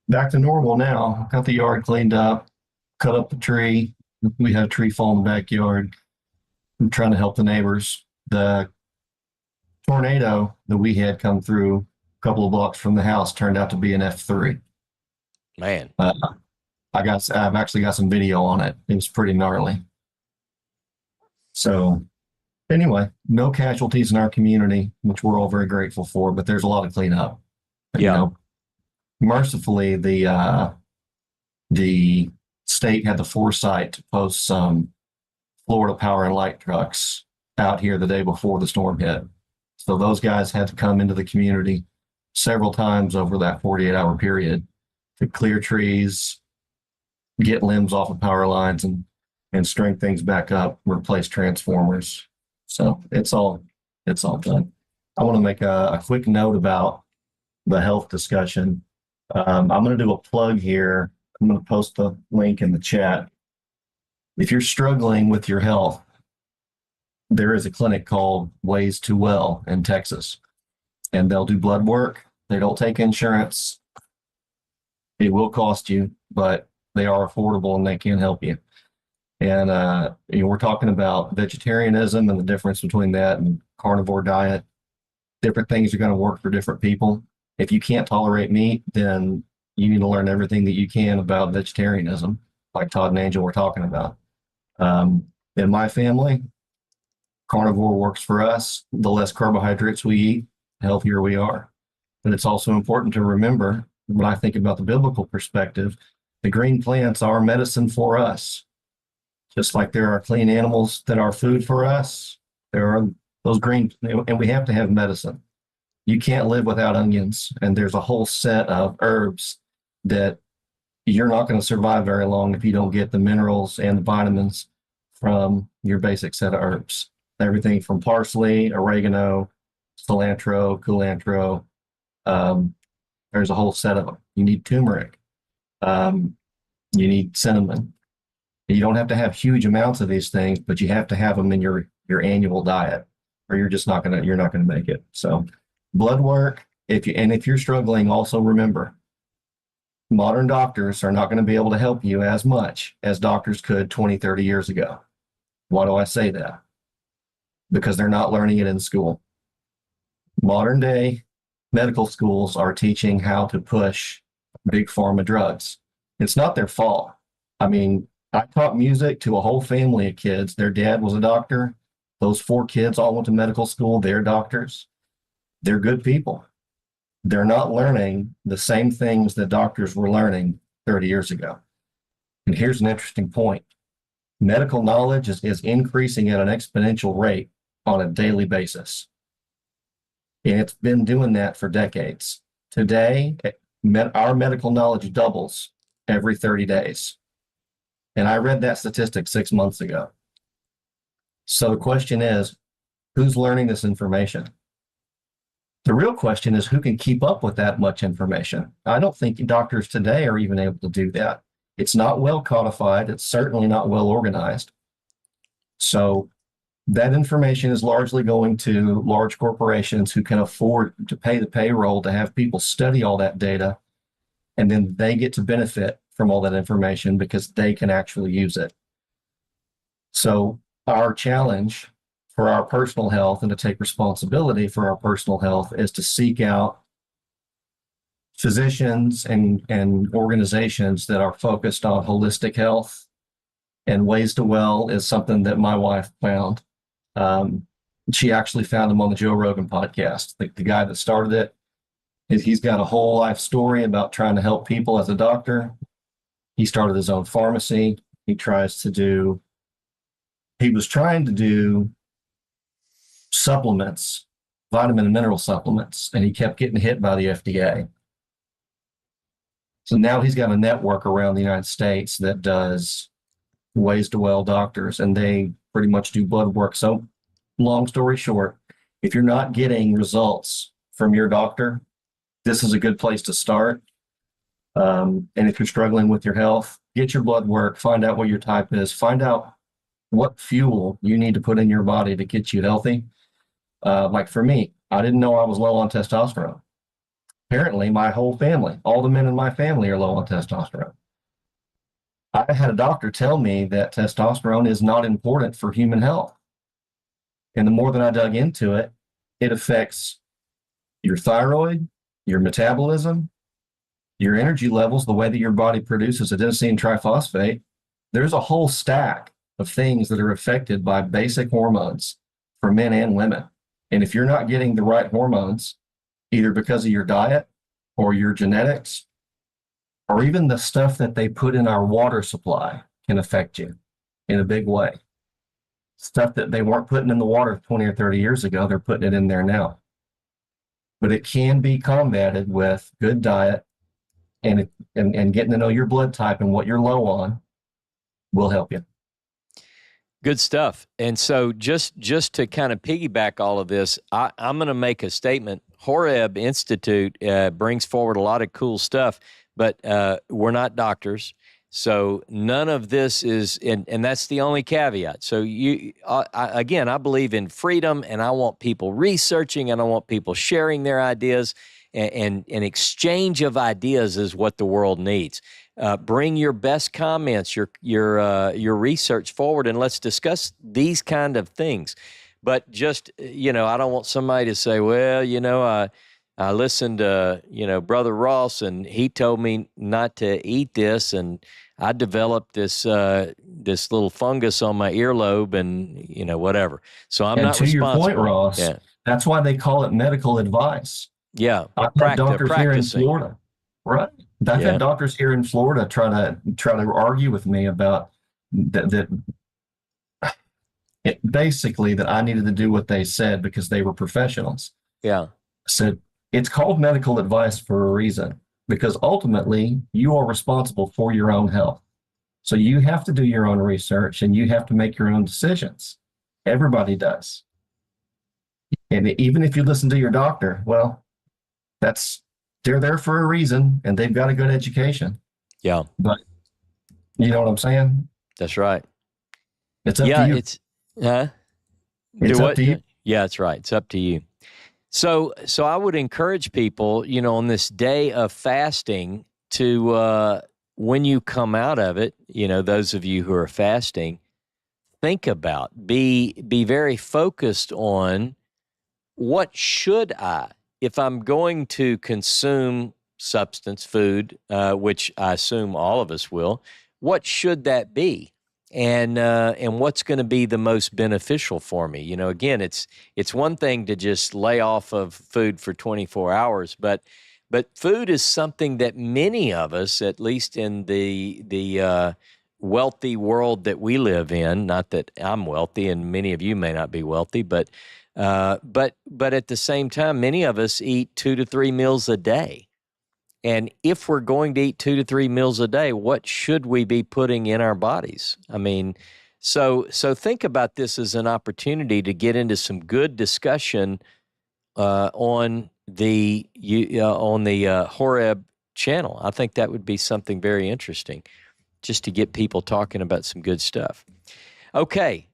Back to normal now. Got the yard cleaned up, cut up the tree. We had a tree fall in the backyard. I'm trying to help the neighbors. The tornado that we had come through a couple of blocks from the house turned out to be an F3. Man. I've actually got some video on it. It was pretty gnarly. So anyway, no casualties in our community, which we're all very grateful for, but there's a lot of cleanup. Yeah. You know, mercifully, the state had the foresight to post some Florida Power and Light trucks out here the day before the storm hit. So those guys had to come into the community several times over that 48-hour period to clear trees, get limbs off of power lines, and string things back up, replace transformers. So it's all done. I want to make a quick note about the health discussion. I'm going to do a plug here. I'm going to post the link in the chat. If you're struggling with your health, there is a clinic called Ways to Well in Texas, and they'll do blood work. They don't take insurance. It will cost you, but they are affordable and they can help you. And you know, we're talking about vegetarianism and the difference between that and carnivore diet. Different things are going to work for different people. If you can't tolerate meat, then you need to learn everything that you can about vegetarianism, like Todd and Angel were talking about. In my family, carnivore works for us. The less carbohydrates we eat, the healthier we are. But it's also important to remember, when I think about the biblical perspective, the green plants are medicine for us. Just like there are clean animals that are food for us, there are those green, and we have to have medicine. You can't live without onions, and there's a whole set of herbs that you're not going to survive very long if you don't get the minerals and the vitamins from your basic set of herbs. Everything from parsley, oregano, cilantro, culantro. There's a whole set of them. You need turmeric. You need cinnamon. You don't have to have huge amounts of these things, but you have to have them in your annual diet, or you're just not gonna make it. So, blood work. If you're struggling, also remember, modern doctors are not going to be able to help you as much as doctors could 20, 30 years ago. Why do I say that? Because they're not learning it in school. Modern day medical schools are teaching how to push big pharma drugs. It's not their fault. I mean, I taught music to a whole family of kids. Their dad was a doctor. Those 4 kids all went to medical school. They're doctors. They're good people. They're not learning the same things that doctors were learning 30 years ago. And here's an interesting point. Medical knowledge is increasing at an exponential rate on a daily basis. And it's been doing that for decades. Today, our medical knowledge doubles every 30 days. And I read that statistic 6 months ago. So the question is, who's learning this information? The real question is who can keep up with that much information? I don't think doctors today are even able to do that. It's not well codified. It's certainly not well organized. So that information is largely going to large corporations who can afford to pay the payroll to have people study all that data, and then they get to benefit from all that information because they can actually use it. So our challenge for our personal health and to take responsibility for our personal health is to seek out physicians and organizations that are focused on holistic health. And Ways to Well is something that my wife found. She actually found him on the Joe Rogan podcast. The guy that started it, he's got a whole life story about trying to help people as a doctor. He started his own pharmacy. He was trying to do supplements, vitamin and mineral supplements, and he kept getting hit by the FDA. So now he's got a network around the United States that does Ways to Well doctors, and they pretty much do blood work. So long story short, if you're not getting results from your doctor, this is a good place to start. And if you're struggling with your health, get your blood work, find out what your type is, find out what fuel you need to put in your body to get you healthy. Like for me, I didn't know I was low on testosterone. Apparently, my whole family, all the men in my family are low on testosterone. I had a doctor tell me that testosterone is not important for human health. And the more that I dug into it, it affects your thyroid, your metabolism, your energy levels, the way that your body produces adenosine triphosphate. There's a whole stack of things that are affected by basic hormones for men and women. And if you're not getting the right hormones, either because of your diet or your genetics, or even the stuff that they put in our water supply can affect you in a big way. Stuff that they weren't putting in the water 20 or 30 years ago, they're putting it in there now. But it can be combated with good diet and getting to know your blood type and what you're low on will help you. Good stuff. And so just to kind of piggyback all of this, I'm going to make a statement. Horeb Institute brings forward a lot of cool stuff, but we're not doctors. So none of this is, and that's the only caveat. So I believe in freedom, and I want people researching, and I want people sharing their ideas, and exchange of ideas is what the world needs. Bring your best comments, your research forward, and let's discuss these kind of things. But just, I don't want somebody to say, well, I listened to, Brother Ross, and he told me not to eat this, and I developed this little fungus on my earlobe, and whatever. So I'm not responsible. To your point, Ross, that's why they call it medical advice. Yeah, I've had doctors here in Florida, right? I've had doctors here in Florida try to argue with me about that basically that I needed to do what they said because they were professionals. Yeah. I said, it's called medical advice for a reason, because ultimately you are responsible for your own health. So you have to do your own research and you have to make your own decisions. Everybody does. And even if you listen to your doctor, well, they're there for a reason and they've got a good education. Yeah. But you know what I'm saying? That's right. It's up to you. It's up to you. Yeah, that's right. It's up to you. So I would encourage people, on this day of fasting to, when you come out of it, those of you who are fasting, think about, be very focused on what should I, if I'm going to consume substance, food, which I assume all of us will, what should that be? And what's going to be the most beneficial for me? Again, it's one thing to just lay off of food for 24 hours, but food is something that many of us, at least in the wealthy world that we live in, not that I'm wealthy and many of you may not be wealthy, but But at the same time, many of us eat 2 to 3 meals a day. And if we're going to eat 2 to 3 meals a day, what should we be putting in our bodies? I mean, so think about this as an opportunity to get into some good discussion on the Horeb channel. I think that would be something very interesting, just to get people talking about some good stuff. Okay,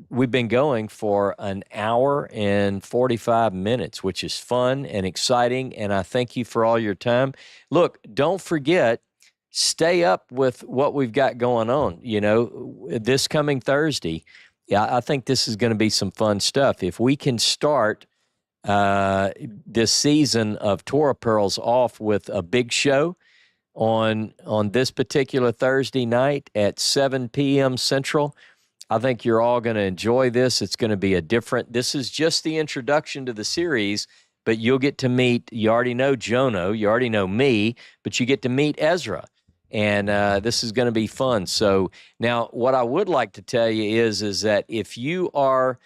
we've been going for an hour and 45 minutes, which is fun and exciting, and I thank you for all your time. Look, don't forget, stay up with what we've got going on. You know, this coming Thursday, I think this is going to be some fun stuff. If we can start this season of Torah Pearls off with a big show on this particular Thursday night at 7 p.m. Central, I think you're all going to enjoy this. It's going to be this is just the introduction to the series, but you'll get to meet, you already know Jono, you already know me, but you get to meet Ezra. And this is going to be fun. So now what I would like to tell you is that if you are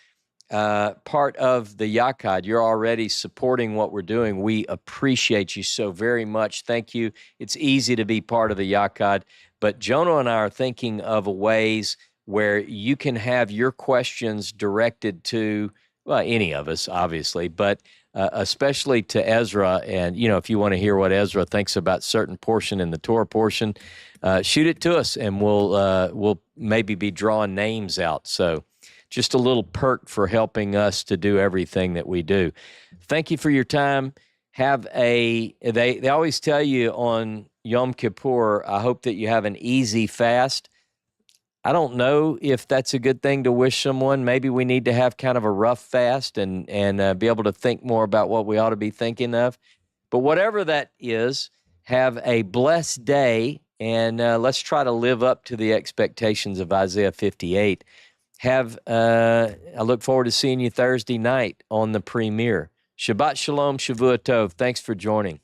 part of the Yachad, you're already supporting what we're doing. We appreciate you so very much. Thank you. It's easy to be part of the Yachad, but Jono and I are thinking of ways where you can have your questions directed to, well, any of us, obviously, but especially to Ezra. And, you know, if you want to hear what Ezra thinks about certain portion in the Torah portion, shoot it to us, and we'll maybe be drawing names out. So just a little perk for helping us to do everything that we do. Thank you for your time. They always tell you on Yom Kippur, I hope that you have an easy fast. I don't know if that's a good thing to wish someone. Maybe we need to have kind of a rough fast and be able to think more about what we ought to be thinking of. But whatever that is, have a blessed day, and let's try to live up to the expectations of Isaiah 58. I look forward to seeing you Thursday night on the premiere. Shabbat Shalom, Shavua Tov. Thanks for joining.